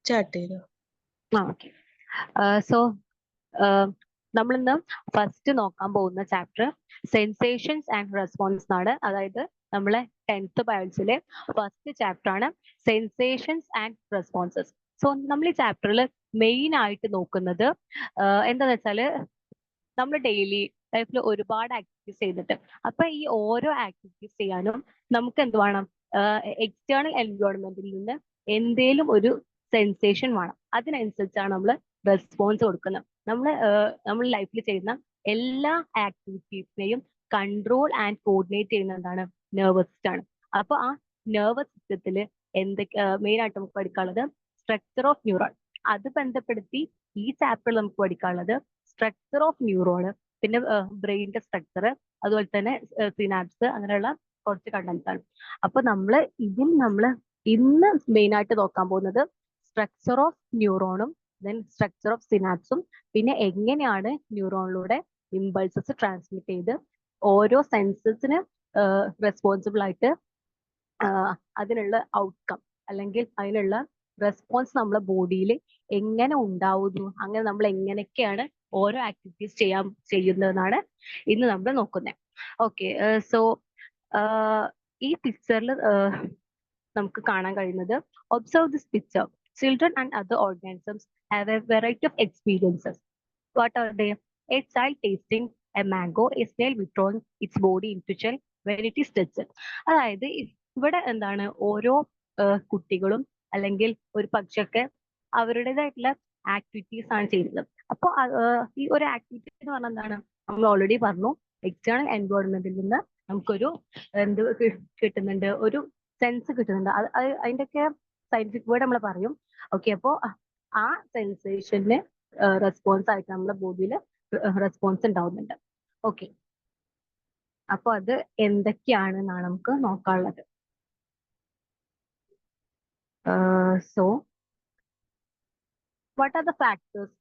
Start ചെയ്തോ. Okay. So നമ്മളിന്ന് first നോക്കാൻ പോകുന്ന ചാപ്റ്റർ സെൻസേഷൻസ് ആൻഡ് റെസ്പോൺസ് ആണ്. അതായത് നമ്മളെ 10th ബയോളജിയിലെ ഫസ്റ്റ് ചാപ്റ്റർ ആണ് സെൻസേഷൻസ് ആൻഡ് റെസ്പോൺസസ്. സോ നമ്മൾ ഈ ചാപ്റ്ററിൽ മെയിൻ ആയിട്ട് നോക്കുന്നത് എന്താന്ന് വെച്ചാല് നമ്മൾ ഡെയിലി ലൈഫിൽ ഒരുപാട് ആക്ടിവിറ്റീസ് ചെയ്തിട്ട് അപ്പൊ ഈ ഓരോ ആക്ടിവിറ്റീസ് ചെയ്യാനും നമുക്ക് എന്ത് വേണം, എക്സ്റ്റേണൽ എൻവയോൺമെന്റിൽ നിന്ന് എന്തേലും ഒരു സെൻസേഷൻ വേണം. അതിനനുസരിച്ചാണ് നമ്മൾ റെസ്പോൺസ് കൊടുക്കുന്നത്. നമ്മൾ ലൈഫിൽ ചെയ്യുന്ന എല്ലാ ആക്ടിവിറ്റീസിനെയും കൺട്രോൾ ആൻഡ് കോർഡിനേറ്റ് ചെയ്യുന്ന എന്താണ്, നെർവസ് സിസ്റ്റം ആണ്. അപ്പൊ ആ നെർവസ് സിസ്റ്റത്തില് എന്തൊക്കെ മെയിൻ ആയിട്ട് നമുക്ക് പഠിക്കാനുള്ളത് സ്ട്രക്ചർ ഓഫ് ന്യൂറോൺ. അത് ബന്ധപ്പെടുത്തി ഈ ചാപ്റ്ററിൽ നമുക്ക് പഠിക്കാനുള്ളത് സ്ട്രക്ചർ ഓഫ് ന്യൂറോണ്, പിന്നെ ബ്രെയിനിന്റെ സ്ട്രക്ചർ, അതുപോലെ തന്നെ സിനാപ്സ്, അങ്ങനെയുള്ള കുറച്ച് കണ്ടന്റ്സ് ആണ്. അപ്പൊ നമ്മൾ ഇന്ന് മെയിൻ ആയിട്ട് നോക്കാൻ പോകുന്നത് സ്ട്രക്ചർ ഓഫ് ന്യൂറോണും ദെൻ സ്ട്രക്ചർ ഓഫ് സിനാപ്സും, പിന്നെ എങ്ങനെയാണ് ന്യൂറോണിലൂടെ ഇമ്പൾസസ് ട്രാൻസ്മിറ്റ് ചെയ്ത് ഓരോ സെൻസസിന് റെസ്പോൺസിബിൾ ആയിട്ട് അതിനുള്ള ഔട്ട്കം അല്ലെങ്കിൽ അതിനുള്ള റെസ്പോൺസ് നമ്മളെ ബോഡിയിൽ എങ്ങനെ ഉണ്ടാവുന്നു, അങ്ങനെ നമ്മൾ എങ്ങനെയൊക്കെയാണ് ഓരോ ആക്ടിവിറ്റീസ് ചെയ്യുന്നതെന്നാണ് ഇന്ന് നമ്മൾ നോക്കുന്നത്. ഓക്കെ. സോ ഈ പിക്ചറിൽ നമുക്ക് കാണാൻ കഴിയുന്നത്, observe this picture. Children and other organisms have a variety of experiences. What are they? A child tasting a mango, a snail withdrawing its body into shell when it is touched. അതായത് ഇവിടെ എന്താണ്, ഓരോ കുട്ടികളും അല്ലെങ്കിൽ ഒരു പക്ഷിയൊക്കെ അവരുടേതായിട്ടുള്ള activities ആണ് ചെയ്യുന്നത്. അപ്പൊ ഈ ഒരു ആക്ടിവിറ്റി എന്ന് പറഞ്ഞാൽ എന്താണ്, നമ്മൾ ഓൾറെഡി പറഞ്ഞു, എക്സ്റ്റേണൽ എൻവയോൺമെന്റിൽ നിന്ന് നമുക്കൊരു എന്ത് കിട്ടുന്നുണ്ട്, ഒരു സെൻസ് കിട്ടുന്നുണ്ട്. അതിന്റെയൊക്കെ സയന്റിഫിക് വേർഡ് നമ്മൾ പറയും. ഓക്കെ. അപ്പോ ആ സെൻസേഷന് റെസ്പോൺസ് ആയിട്ട് നമ്മുടെ ബോഡിയിൽ റെസ്പോൺസ് ഉണ്ടാവുന്നുണ്ട്. ഓക്കെ. അപ്പൊ അത് എന്തൊക്കെയാണെന്നാണ് നമുക്ക് നോക്കാനുള്ളത്. So what are the factors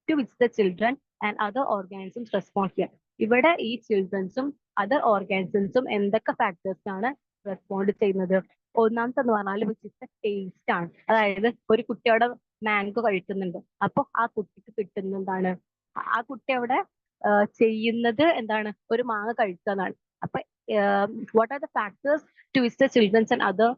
to which the children and other organisms respond here? ഇവിടെ ഈ ചിൽഡ്രൻസും അതർ ഓർഗാനിസംസും എന്തൊക്കെ ഫാക്ടേഴ്സ് ആണ് റെസ്പോണ്ട് ചെയ്യുന്നത്? ഒന്നാമത്തെ എന്ന് പറഞ്ഞാൽ വിച്ച് ഇസ് ദ ടേസ്റ്റ് ആണ്. അതായത് ഒരു കുട്ടി അവിടെ മാംഗോ കഴിക്കുന്നുണ്ട്, അപ്പൊ ആ കുട്ടിക്ക് കിട്ടുന്ന എന്താണ്, ആ കുട്ടി അവിടെ ചെയ്യുന്നത് എന്താണ്, ഒരു മാങ്ങ കഴിക്കുക എന്നാണ്. അപ്പൊ what are the factors to which the children's and other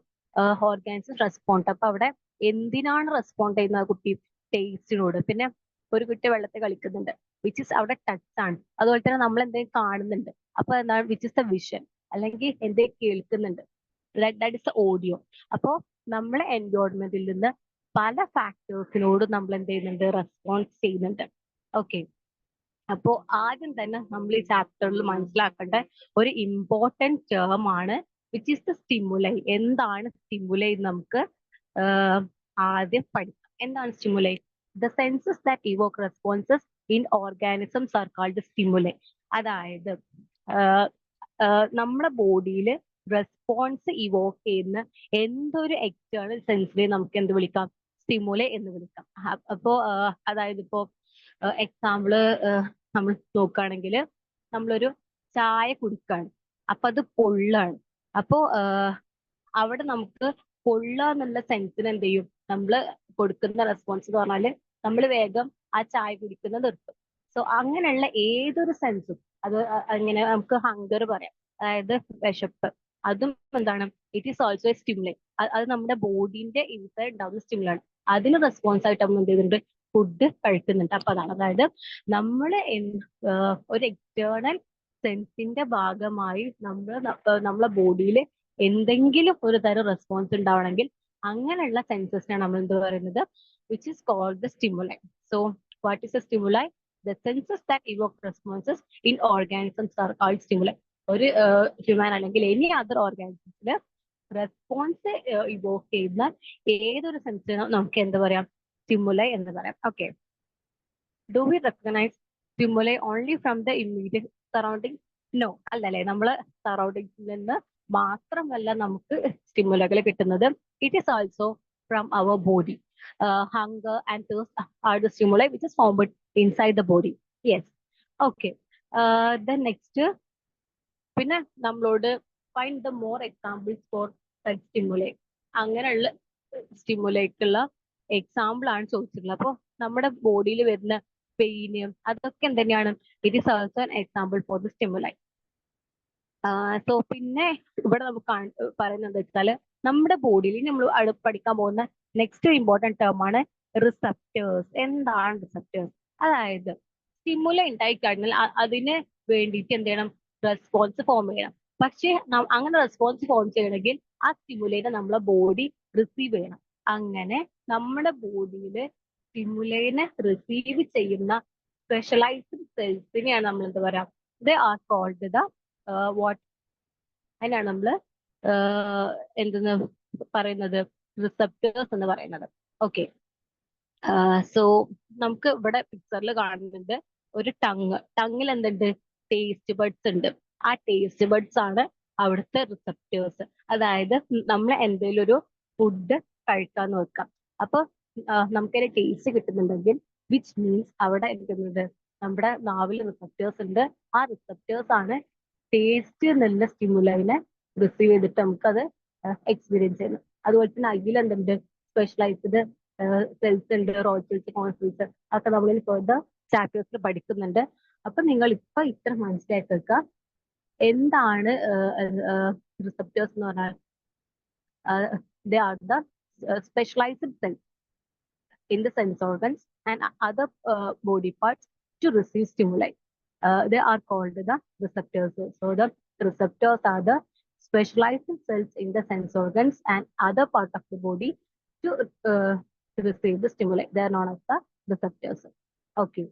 organisms respond? അപ്പൊ അവിടെ എന്തിനാണ് റെസ്പോണ്ട് ചെയ്യുന്നത് ആ കുട്ടി? ടേസ്റ്റിനോട്. പിന്നെ ഒരു കുട്ടി വെള്ളത്തിൽ കളിക്കുന്നുണ്ട്, വിച്ച് ഇസ് അവിടെ ടച്ച് ആണ്. അതുപോലെ തന്നെ നമ്മൾ എന്തെങ്കിലും കാണുന്നുണ്ട്, അപ്പൊ എന്താണ്, വിച്ച് ഇസ് ദ വിഷൻ, അല്ലെങ്കിൽ എന്തെങ്കിലും കേൾക്കുന്നുണ്ട്, ദാറ്റ് ഇസ് ദ ഓഡിയോ. അപ്പോ നമ്മളെ എൻവയോൺമെന്റിൽ നിന്ന് പല ഫാക്ടേഴ്സിനോടും നമ്മൾ എന്ത് ചെയ്യുന്നുണ്ട്, റെസ്പോൺസ് ചെയ്യുന്നുണ്ട്. ഓക്കെ. അപ്പോ ആദ്യം തന്നെ നമ്മൾ ഈ ചാപ്റ്ററിൽ മനസ്സിലാക്കേണ്ട ഒരു ഇമ്പോർട്ടന്റ് ടേം ആണ് വിച്ച് ഇസ് ദ സ്റ്റിമുലൈ. എന്താണ് സ്റ്റിമുലൈ എന്ന് നമുക്ക് ആദ്യം പഠിക്കാം. എന്താണ് stimuli? The senses that evoke responses in organisms are called stimuli. അതായത് നമ്മുടെ ബോഡിയിൽ റെസ്പോൺസ് ഇവോക്ക് ചെയ്യുന്ന എന്തൊരു എക്സ്റ്റേണൽ സെൻസിനെ നമുക്ക് എന്ത് വിളിക്കാം? സ്റ്റിമുലൈ എന്ന് വിളിക്കാം. അപ്പോ അതായത് ഇപ്പോ എക്സാമ്പിള് നമ്മൾ നോക്കുകയാണെങ്കിൽ, നമ്മളൊരു ചായ കുടിക്കാണ്, അപ്പൊ അത് പൊള്ളാണ്. അപ്പോ അവിടെ നമുക്ക് പൊള്ളുക എന്നുള്ള സെൻസിന് എന്ത് ചെയ്യും, നമ്മൾ കൊടുക്കുന്ന റെസ്പോൺസ് എന്ന് പറഞ്ഞാല് നമ്മൾ വേഗം ആ ചായ കുടിക്കുന്നത് നിർത്തും. സോ അങ്ങനെയുള്ള ഏതൊരു സെൻസും, അത് അങ്ങനെ നമുക്ക് ഹങ്കർ പറയാം, അതായത് വിശപ്പ്, അതും എന്താണ്, it is also A stimuli. അത് നമ്മുടെ ബോഡിന്റെ ഇൻസൈഡ് ഉണ്ടാവുന്ന സ്റ്റിമുലാണ്. അതിന് റെസ്പോൺസ് ആയിട്ട് നമ്മൾ എന്ത് ചെയ്യുന്നുണ്ട്, ഫുഡ് കഴിക്കുന്നുണ്ട്. അപ്പൊ അതാണ്, അതായത് നമ്മൾ ഒരു എക്സ്റ്റേണൽ സെൻസിന്റെ ഭാഗമായി നമ്മളെ ബോഡിയിൽ എന്തെങ്കിലും ഒരു തരം റെസ്പോൺസ് ഉണ്ടാവണമെങ്കിൽ അങ്ങനെയുള്ള സെൻസസിനാണ് നമ്മൾ എന്ത് പറയുന്നത്, which is called the stimuli. So what is a stimuli? The senses that evoke responses in organisms are called stimuli. ഒരു ഹ്യൂമൻ അല്ലെങ്കിൽ എനി അതർ ഓർഗാനിസത്തില് റെസ്പോൺസ് ഇവോക്ക് ചെയ്യുന്ന ഏതൊരു സെൻസിനും നമുക്ക് എന്ത് പറയാം, സ്റ്റിമുലൈ എന്ന് പറയാം. Okay. Do we recognise stimuli only from the immediate surrounding? No, അല്ലല്ലേ. നമ്മള് സറൗണ്ടിങ്സിൽ നിന്ന് മാത്രമല്ല നമുക്ക് സ്റ്റിമുലകൾ കിട്ടുന്നത്. It is also from our body. Hunger and thirst are the stimuli which is formed inside the body. Yes. Okay. Then next പിന്നെ നമ്മളോട് find the more examples for stimuli, അങ്ങനെയുള്ള സ്റ്റിമുലേക്കുള്ള എക്സാമ്പിൾ ആണ് ചോദിച്ചിട്ടുള്ളത്. അപ്പോൾ നമ്മുടെ ബോഡിയിൽ വരുന്ന പെയിന് അതൊക്കെ എന്തുതന്നെയാണ്, it is also an example for the stimuli. So പിന്നെ ഇവിടെ നമുക്ക് പറയുന്നത് വെച്ചാൽ നമ്മുടെ ബോഡിയിൽ നമ്മൾ പഠിക്കാൻ പോകുന്ന നെക്സ്റ്റ് ഇമ്പോർട്ടൻറ്റ് ടേം ആണ് റിസപ്റ്റേഴ്സ്. എന്താണ് റിസപ്റ്റേഴ്സ്? അതായത് സ്റ്റിമുല ഉണ്ടായി കഴിഞ്ഞാൽ അതിന് വേണ്ടിയിട്ട് എന്ത് ചെയ്യണം, റെസ്പോൺസ് ഫോം ചെയ്യണം. പക്ഷേ അങ്ങനെ റെസ്പോൺസ് ഫോം ചെയ്യണമെങ്കിൽ ആ സ്റ്റിമുലേനെ നമ്മളെ ബോഡി റിസീവ് ചെയ്യണം. അങ്ങനെ നമ്മുടെ ബോഡിയിൽ സ്റ്റിമുലേനെ റിസീവ് ചെയ്യുന്ന സ്പെഷ്യലൈസ്ഡ് സെൽസിനെയാണ് നമ്മൾ എന്താ പറയാ, they are called the what, അതിനാണ് നമ്മൾ എന്തെന്ന് പറയുന്നത്, റിസപ്റ്റേഴ്സ് എന്ന് പറയുന്നത്. ഓക്കെ, സോ നമുക്ക് ഇവിടെ പിക്ചറിൽ കാണുന്നുണ്ട് ഒരു ടങ്ങിൽ എന്തുണ്ട്, ടേസ്റ്റ് ബഡ്സ് ഉണ്ട്. ആ ടേസ്റ്റ് ബഡ്സ് ആണ് അവിടുത്തെ റിസപ്റ്റേഴ്സ്. അതായത് നമ്മൾ എന്തെങ്കിലും ഒരു ഫുഡ് കഴിക്കാന്ന് വെക്കാം, അപ്പൊ നമുക്കതിന് ടേസ്റ്റ് കിട്ടുന്നുണ്ടെങ്കിൽ വിച്ച് മീൻസ് അവിടെ ഇരിക്കുന്നത് നമ്മുടെ നാവിൽ റിസപ്റ്റേഴ്സ് ഉണ്ട്. ആ റിസപ്റ്റേഴ്സ് ആണ് ടേസ്റ്റ് എന്നുള്ള സ്റ്റിമുലൈനെ റിസീവ് ചെയ്തിട്ട് നമുക്കത് എക്സ്പീരിയൻസ് ചെയ്യുന്നത്. അതുപോലെ തന്നെ അതിലെന്തുണ്ട്, സ്പെഷ്യലൈസ്ഡ് സെൽസ് ഉണ്ട്, റോഡ് സെൽസ്, കോൺ സെൽസ്, അതൊക്കെ നമ്മൾ ഫർദർ ചാപ്റ്റേഴ്സിൽ പഠിക്കുന്നുണ്ട്. അപ്പൊ നിങ്ങൾ ഇപ്പൊ ഇത്ര മനസ്സിലാക്കി വെക്കുക, എന്താണ് റിസപ്റ്റേഴ്സ് എന്ന് പറഞ്ഞാൽ. They are the specialised cells in the sense organs and other body parts to receive stimuli. They are called the receptors. So the receptors are the specialized cells in the sense organs and other part of the body to receive the stimuli. They are known as the receptors. Okay.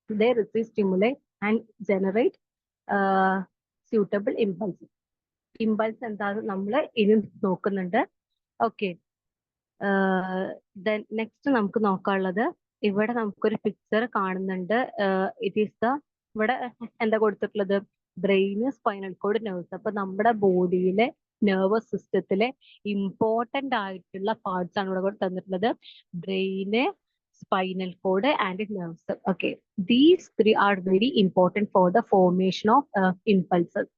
They receive stimuli and generate suitable impulses. Impulse എന്താണ് നമ്മൾ ഇനി നോക്കുന്നുണ്ട്. Okay, next നമുക്ക് നോക്കാനുള്ളത്, ഇവിടെ നമുക്കൊരു picture കാണുന്നുണ്ട്. It is the, ഇവിടെ എന്താ കൊടുത്തിട്ടുള്ളത്, ബ്രെയിന്, സ്പൈനൽ കോഡ്, നെർവ്സ്. അപ്പൊ നമ്മുടെ ബോഡിയിലെ നെർവസ് സിസ്റ്റത്തിലെ ഇമ്പോർട്ടന്റ് ആയിട്ടുള്ള പാർട്സ് ആണ് ഇവിടെ തന്നിട്ടുള്ളത്. Brain, spinal cord and nerves. Okay, these three are very important for the formation of impulses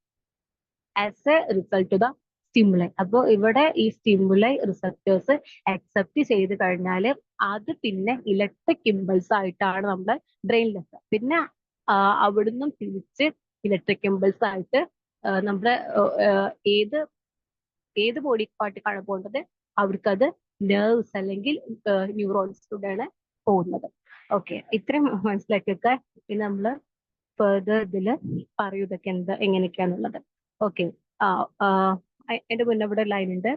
as a result to the stimuli. അപ്പോൾ ഇവിടെ ഈ സ്റ്റിമുലൈ റിസപ്റ്റേഴ്സ് അക്സെപ്റ്റ് ചെയ്ത് കഴിഞ്ഞാൽ അത് പിന്നെ ഇലക്ട്രിക് ഇമ്പൾസ് ആയിട്ടാണ് നമ്മുടെ ബ്രെയിനിലെത്തുക. പിന്നെ അവിടുന്ന് തിരിച്ച് ഇലക്ട്രിക് ഇമ്പൾസ് ആയിട്ട് നമ്മുടെ ഏത് ബോഡി പാർട്ടിക്കാണ് പോകേണ്ടത്, അവിടേക്ക് അത് നെർവ്സ് അല്ലെങ്കിൽ ന്യൂറോൺസിലൂടെയാണ് പോകുന്നത്. ഓക്കെ, ഇത്രയും മനസ്സിലാക്കി വെക്കുക. പിന്നെ നമ്മൾ ഫെർദർ ഇതിൽ പറയൂ ഇതൊക്കെ എങ്ങനെയൊക്കെയാന്നുള്ളത്. ഓക്കെ, എന്റെ മുന്നേ ഇവിടെ ലൈൻ ഉണ്ട്.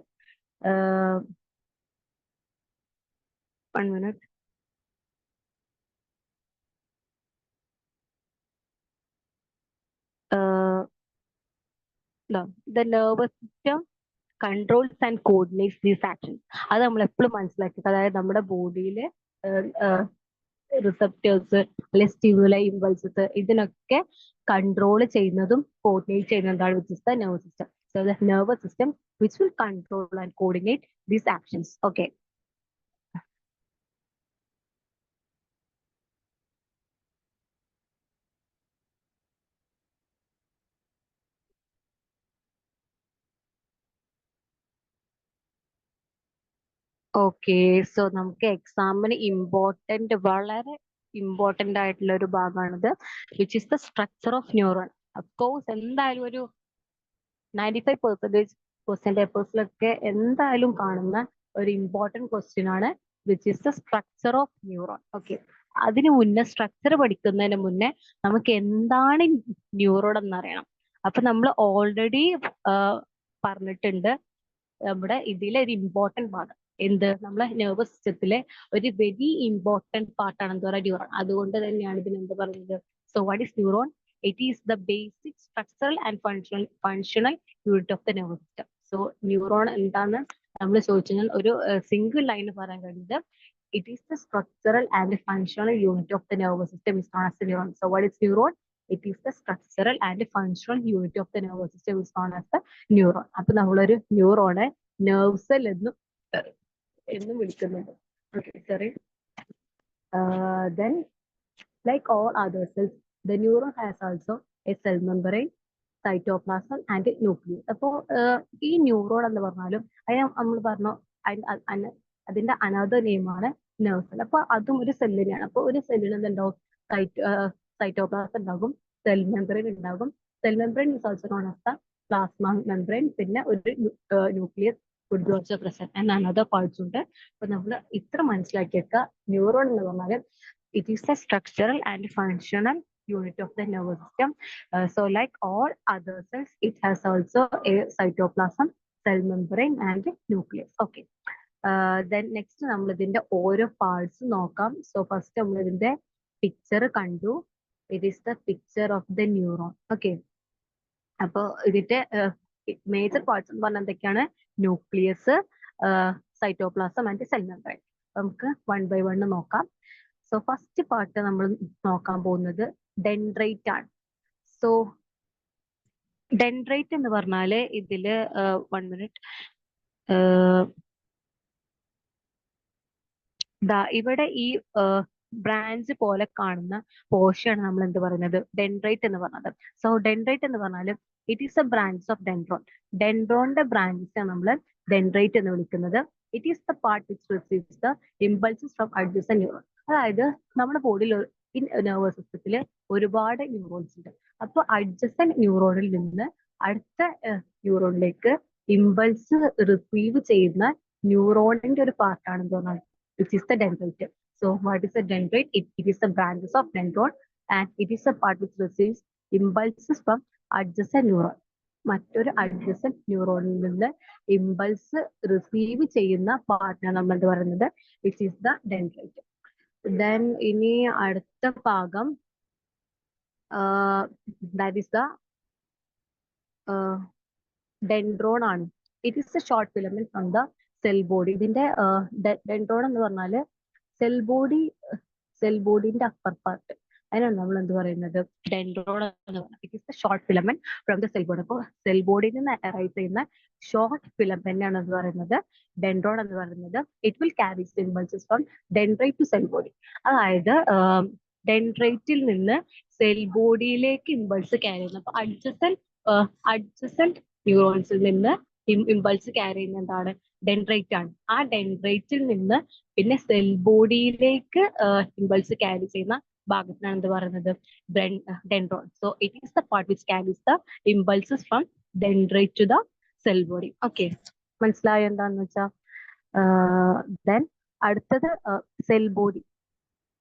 1 minute. The nervous system controls and coordinates these actions. അത് നമ്മൾ എപ്പോഴും മനസ്സിലാക്കുക. അതായത് നമ്മുടെ ബോഡിയിലെ റിസപ്റ്റേഴ്സ് അല്ലെങ്കിൽ സ്റ്റിമുലൈ, ഇമ്പൾസസ്, ഇതിനൊക്കെ കൺട്രോൾ ചെയ്യുന്നതും കോർഡിനേറ്റ് ചെയ്യുന്നതാണ് which is the nervous system. So the nervous system which will control and coordinate these actions. Okay. Okay, so നമുക്ക് എക്സാമിന് വളരെ ഇമ്പോർട്ടന്റ് ആയിട്ടുള്ള ഒരു ഭാഗമാണിത്, which is the structure of neuron. Of course എന്തായാലും ഒരു 95% ക്വസ്റ്റ്യൻ പേപ്പേഴ്സിലൊക്കെ എന്തായാലും കാണുന്ന ഒരു ഇമ്പോർട്ടന്റ് ക്വസ്റ്റ്യൻ ആണ്, which is the structure of neuron. Okay, അതിന് മുന്നേ സ്ട്രക്ചർ പഠിക്കുന്നതിന് മുന്നേ നമുക്ക് എന്താണ് ന്യൂറോൺ എന്നറിയണം. അപ്പൊ നമ്മൾ ഓൾറെഡി പറഞ്ഞിട്ടുണ്ട്, നമ്മുടെ ഇതിലെ ഒരു ഇമ്പോർട്ടന്റ് ഭാഗം എന്ത്, നമ്മളെ നെർവസ് സിസ്റ്റത്തിലെ ഒരു വെരി ഇമ്പോർട്ടന്റ് പാർട്ടാണ് എന്താ പറയുക, ന്യൂറോൺ. അതുകൊണ്ട് തന്നെയാണ് ഇതിന് എന്ത് പറയുന്നത്. So what is neuron? It is the basic structural and functional unit of the nervous system. So neuron എന്താന്ന് നമ്മൾ ചോദിച്ചാൽ ഒരു സിംഗിൾ ലൈൻ പറയാൻ കഴിയുന്നത്, it is the structural and functional unit of the nervous system is known as the neuron. So what is neuron? It is the structural and functional unit of the nervous system is known as the neuron. അപ്പൊ നമ്മളൊരു ന്യൂറോണെ nerve cell എന്നും വിളിക്കുന്നുണ്ട്. Okay, sorry. Then like all other cells, The neuron has also a cell membrane, cytoplasm and nucleus. അപ്പോൾ ഈ neuron എന്ന് പറഞ്ഞാലും അതിന് നമ്മൾ പറഞ്ഞു അതിന്റെ അനദർ നെയിമാണ് നെർവ് സെൽ. അപ്പൊ അതും ഒരു സെല്ല് തന്നെയാണ്. അപ്പൊ ഒരു സെല്ലിൽ എന്തുണ്ടാവും? സൈറ്റോപ്ലാസം ഉണ്ടാകും, സെൽ മെമ്പറൈൻ ഉണ്ടാകും. Cell membrane is also known as the plasma membrane. പിന്നെ ഒരു nucleus would be also present and another parts ഉണ്ട്. അപ്പൊ നമ്മൾ ഇത്ര മനസ്സിലാക്കിയേക്ക, ന്യൂറോൺ എന്ന് പറഞ്ഞാൽ it is a structural and functional unit of the nervous system. So like all other cells, it has also a cytoplasm, cell membrane and nucleus. Okay. Then next നമ്മൾ ഇതിന്റെ ഓരോ parts നോക്കാം. സോ ഫസ്റ്റ് നമ്മൾ ഇതിന്റെ picture കണ്ടു. It is the picture of the neuron. Okay. അപ്പൊ ഇതിന്റെ major parts എന്ന് പറഞ്ഞാൽ എന്തൊക്കെയാണ്? Nucleus, cytoplasm and cell membrane. നമുക്ക് വൺ ബൈ വൺ നോക്കാം. സോ ഫസ്റ്റ് പാർട്ട് നമ്മൾ നോക്കാൻ പോകുന്നത് ഡെൻഡ്രൈറ്റ് ആണ്. സോ ഡെൻഡ്രൈറ്റ് എന്ന് പറഞ്ഞാല് ഇതില് 1 മിനിറ്റ്, ഇവിടെ ഈ ബ്രാഞ്ച് പോലെ കാണുന്ന പോർഷൻ നമ്മൾ എന്ത് പറയുന്നത്? ഡെൻഡ്രൈറ്റ് എന്ന് പറഞ്ഞത്. സോ ഡെൻഡ്രൈറ്റ് എന്ന് പറഞ്ഞാൽ it is a branch of dendron. ഡെൻഡ്രോണിന്റെ ബ്രാഞ്ചസാണ് നമ്മൾ ഡെൻഡ്രൈറ്റ് എന്ന് വിളിക്കുന്നത്. It is the part which receives the impulses from adjacent neuron. അതായത് നമ്മുടെ ബോഡിയിൽ നെർവസ് സിസ്റ്റത്തിൽ ഒരുപാട് ന്യൂറോൺസ് ഉണ്ട്. അപ്പൊ അഡ്ജസന്റ് ന്യൂറോണിൽ നിന്ന് അടുത്ത ന്യൂറോണിലേക്ക് ഇമ്പൾസ് റിസീവ് ചെയ്യുന്ന ന്യൂറോണിന്റെ ഒരു പാർട്ടാണ് എന്ന് പറഞ്ഞാൽ which is the dendrite. So what is a dendrite? It is the branches of dendron and it is a part which receives impulses from adjacent neuron. മറ്റൊരു അഡ്ജസന്റ് ന്യൂറോണിൽ നിന്ന് ഇമ്പൾസ് റിസീവ് ചെയ്യുന്ന പാർട്ടാണ് നമ്മൾ എന്ത് പറയുന്നത്? Which is the dendrite. Then ഇനി അടുത്ത ഭാഗം ദാറ്റ് ഈസ് ദ ഡെൻഡ്രോൺ ആണ്. It is A short filament from the cell body. ഇതിന്റെ ഡെൻഡ്രോൺ എന്ന് പറഞ്ഞാല് സെൽ ബോഡിന്റെ അപ്പർ പാർട്ട്, അതിനാണ് നമ്മൾ എന്ത് പറയുന്നത്? ഡെൻഡ്രോൺ എന്ന് പറയുന്നത്. It is the short filament from the cell body. അപ്പോൾ സെൽ ബോഡിയിൽ നിന്ന് അറൈസ് ചെയ്യുന്ന ഷോർട്ട് ഫിലമെന്റ് ആണ് എന്ന് പറയുന്നത് ഡെൻഡ്രോൺ എന്ന് പറയുന്നത്. It will carry impulses from dendrite to cell body. അതായത് ഡെൻഡ്രൈറ്റിൽ നിന്ന് സെൽ ബോഡിയിലേക്ക് ഇമ്പൾസ് ക്യാരി ചെയ്യുന്നത്. അപ്പൊ അഡ്ജസന്റ് ന്യൂറോൺസിൽ നിന്ന് ഇമ്പൾസ് ക്യാരി ചെയ്യുന്ന എന്താണ്? ഡെൻഡ്രൈറ്റ് ആണ്. ആ ഡെൻഡ്രൈറ്റിൽ നിന്ന് പിന്നെ സെൽ ബോഡിയിലേക്ക് ഇമ്പൾസ് ക്യാരി ചെയ്യുന്ന ഭാഗത്തിനാണ് എന്ത് പറയുന്നത്? Dendron. So it is the part which carries the impulses from dendrite to the cell body. Okay, മനസ്സിലായോ എന്താന്ന് വെച്ചാൽ? ദെൻ അടുത്തത് സെൽ ബോഡി.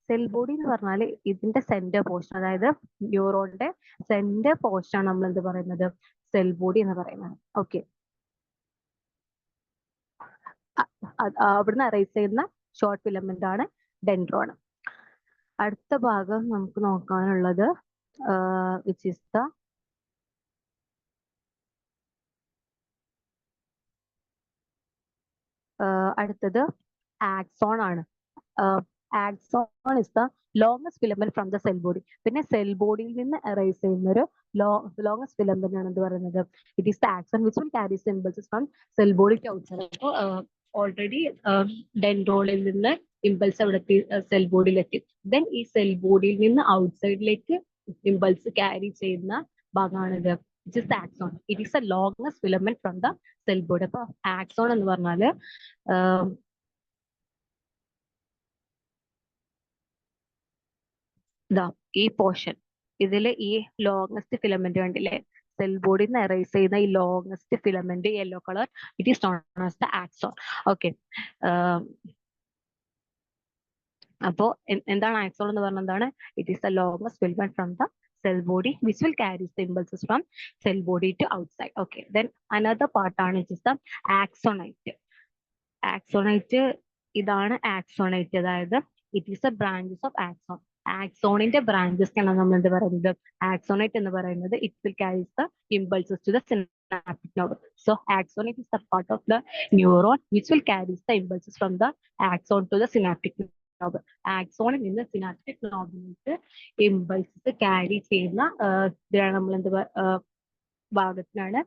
സെൽ ബോഡി എന്ന് പറഞ്ഞാൽ ഇതിന്റെ സെന്റർ പോർഷൻ, അതായത് ന്യൂറോണിന്റെ സെന്റർ പോർഷൻ ആണ് നമ്മൾ എന്ത് പറയുന്നത്? സെൽ ബോഡി എന്ന് പറയുന്നത്. ഓക്കെ, അവിടുന്ന് അറൈസ് ചെയ്യുന്ന ഷോർട്ട് ഫിലമെന്റ് ആണ് ഡെൻഡ്രോൺ. അടുത്ത ഭാഗം നമുക്ക് നോക്കാനുള്ളത് വിച്ച് ഈസ് ദ അടുത്തത് ആക്സോൺ ആണ്. Axon is the longest filament from the cell body. പിന്നെ സെൽ ബോഡിയിൽ നിന്ന് അറൈസ് ചെയ്യുന്ന ഒരു ലോങ്സ്റ്റ് ഫിലമെന്റ് ആണ് എന്ത് പറയുന്നത്? It is the axon which will carry impulses from cell body to outside. അപ്പോൾ ഓൾറെഡി ഡെൻഡ്രോണിൽ നിന്ന് ഇമ്പൾസ് അവിടെ എത്തി, സെൽ ബോഡിയിലെത്തി. ദെൻ ഈ സെൽ ബോഡിയിൽ നിന്ന് ഔട്ട്സൈഡിലേക്ക് ഇമ്പൾസ് ക്യാരി ചെയ്യുന്ന ഭാഗമാണിത്, which is the axon. It is the longest filament from the cell body. അപ്പൊ ആക്സോൺ എന്ന് പറഞ്ഞാല് ഈ പോർഷൻ, ഇതില് ഈ ലോങ്സ്റ്റ് ഫിലമെന്റ് കണ്ടില്ലേ? സെൽ ബോഡിയിൽ നിന്ന് അറൈസ് ചെയ്യുന്ന ഈ longest filament, yellow colour, it is known as the axon. Okay, അപ്പോ എന്താണ് ആക്സോൺ എന്ന് പറഞ്ഞാൽ? എന്താണ്? It is the longest filament from the cell body which will carry the impulses from cell body to outside. Okay, then another part ആണ് which is the axonite. Axonite, ഇതാണ് axonite. അതായത് it is a branches of axon. ആക്സോണിന്റെ branches ആണ് നമ്മൾ എന്ത് പറയുന്നത്? Axonite എന്ന് പറയുന്നത്. It will carries the impulses to the synaptic nerve. So axonite is the part of the neuron which will carry the impulses from the axon to the synaptic nerve. ആക്സോണിൽ നിന്ന് synaptic നോബിലേക്ക് impulses carry ചെയ്യുന്ന നമ്മൾ എന്ത് ഭാഗത്തിനാണ്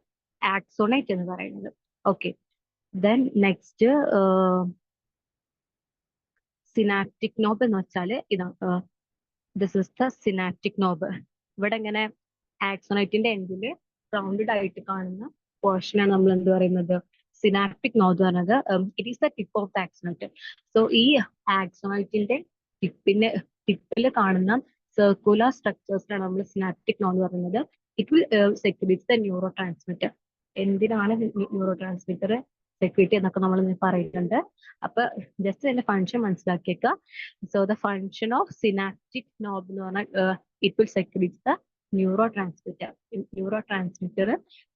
ആക്സോണൈറ്റ് എന്ന് പറയുന്നത്. Okay, then next synaptic knob എന്ന് വെച്ചാൽ ഇതാണ്. This is the synaptic knob. ഇവിടെ ഇങ്ങനെ ആക്സോണൈറ്റിന്റെ എൻഡിൽ റൗണ്ടഡ് ആയിട്ട് കാണുന്ന പോർഷനാണ് നമ്മൾ എന്ത് പറയുന്നത്, സിനാപ്റ്റിക് നോഡ് പറയുന്നത്. It is the tip of the axonite. So ഈ ആക്സോണൈറ്റിന്റെ ടിപ്പിൽ കാണുന്ന സർക്കുലർ സ്ട്രക്ചേഴ്സിനാണ് നമ്മൾ സിനാപ്റ്റിക് നോഡ് പറയുന്നത്. It will secrete the neurotransmitter. എന്തിനാണ് ന്യൂറോ ട്രാൻസ്മിറ്റർ സെക്രീറ്റ് എന്നൊക്കെ നമ്മൾ പറയുന്നുണ്ട്. അപ്പൊ ജസ്റ്റ് അതിന്റെ ഫംഗ്ഷൻ മനസ്സിലാക്കിയേക്കുക. So the function of synaptic knob എന്ന് പറഞ്ഞാൽ it will secrete the neurotransmitter. Neurotransmitter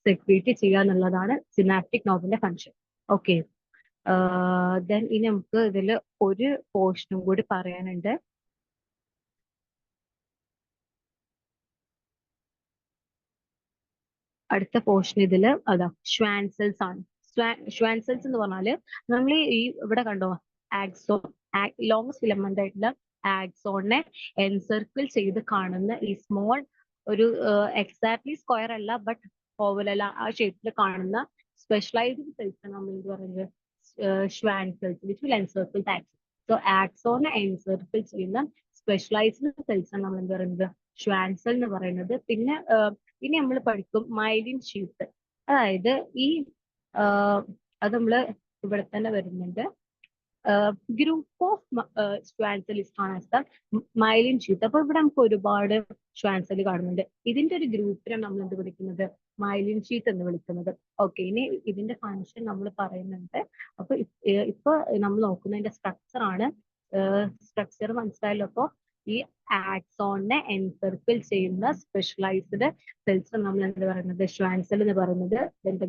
secrete ചെയ്യുക എന്നുള്ളതാണ് സിനാപ്റ്റിക് നോബിന്റെ ഫംഗ്ഷൻ. ഓക്കെ, ദെൻ ഇനി നമുക്ക് ഇതിൽ ഒരു പോർഷനും കൂടി പറയാനുണ്ട്. അടുത്ത പോർഷൻ ഇതിൽ അതാ ഷ്വാൻ സെൽസ് ആണ്. ഷ്വാൻ സെൽസ് എന്ന് പറഞ്ഞാല് നമ്മൾ ഈ ഇവിടെ കണ്ടോ, ആക്സോൺ, ലോങ് ഫിലമെന്റ് ആയിട്ടുള്ള ആക്സോണിനെ എൻസർക്കിൾ ചെയ്ത് കാണുന്ന ഈ സ്മോൾ ഒരു എക്സാക്ട്ലി സ്ക്വയർ അല്ല ബട്ട് ഓവൽ അല്ല, ആ ഷേപ്പിൽ കാണുന്ന സ്പെഷ്യലൈസ്ഡ് സെൽസ് ആണ് നമ്മൾ എന്ത് പറയുന്നത്, Schwann cells, which will encircle the axon. So ആക്സോണിനെ എൻസർക്കിൾ ചെയ്യുന്ന സ്പെഷ്യലൈസ്ഡ് സെൽസ് ആണ് നമ്മൾ എന്ത് പറയുന്നത്, ഷ്വാൻ സെൽ എന്ന് പറയുന്നത്. പിന്നെ ഇനി നമ്മൾ പഠിക്കും മൈലിൻ ഷീത്ത്. അതായത് ഈ അത് നമ്മള് ഇവിടെ തന്നെ വരുന്നുണ്ട്. Group of Schwann cell is known as the myelin sheath. അപ്പൊ ഇവിടെ നമുക്ക് ഒരുപാട് ഷ്വാൻസെൽ കാണുന്നുണ്ട്. ഇതിന്റെ ഒരു ഗ്രൂപ്പിനാണ് നമ്മൾ എന്ത് വിളിക്കുന്നത്, മൈലിൻ ഷീത്ത് എന്ന് വിളിക്കുന്നത്. ഓക്കെ, ഇനി ഇതിന്റെ ഫംഗ്ഷൻ നമ്മൾ പറയുന്നുണ്ട്. അപ്പൊ ഇപ്പൊ നമ്മൾ നോക്കുന്നതിന്റെ സ്ട്രക്ചർ ആണ്. സ്ട്രക്ചർ മനസ്സിലായല്ലോ. അപ്പൊ ഈ ആക്സോണിനെ എൻസർക്കിൾ ചെയ്യുന്ന സ്പെഷ്യലൈസ്ഡ് സെൽസ് നമ്മൾ എന്ത് പറയുന്നത്, ഷ്വാൻ സെൽ എന്ന് പറയുന്നത്.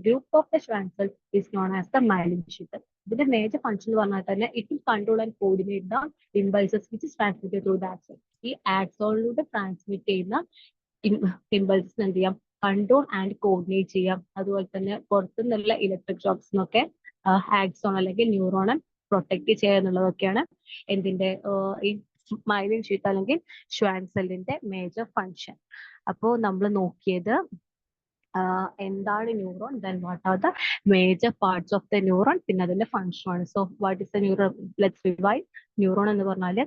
Group of the Schwann cell is known as the myelin sheath. ഇതിന്റെ മേജർ ഫംഗ്ഷൻ എന്ന് പറഞ്ഞാൽ തന്നെ it will control and coordinate the impulses which is transmitted through the axon. ഈ ആക്സോണിലൂടെ ട്രാൻസ്മിറ്റ് ചെയ്യുന്ന ഇമ്പൾസസ് എന്ത് ചെയ്യാം, കൺട്രോൾ ആൻഡ് കോർഡിനേറ്റ് ചെയ്യാം. അതുപോലെ തന്നെ പുറത്തുനിന്നുള്ള ഇലക്ട്രിക് ഷോക്സിനൊക്കെ ആക്സോൺ അല്ലെങ്കിൽ ന്യൂറോണെ പ്രൊട്ടക്ട് ചെയ്യുക എന്നുള്ളതൊക്കെയാണ് എന്തിന്റെ ഈ മൈലിൻ ഷീത്ത് അല്ലെങ്കിൽ ഷ്വാൻ സെല്ലിന്റെ മേജർ ഫംഗ്ഷൻ. അപ്പോൾ നമ്മൾ നോക്കിയത് എന്താണ് neuron, then what are the major parts of the neuron, പിന്നെ അതിന്റെ ഫംഗ്ഷൻ ആണ്. So what is the neuron, let's revise. Neuron എന്ന് പറഞ്ഞാൽ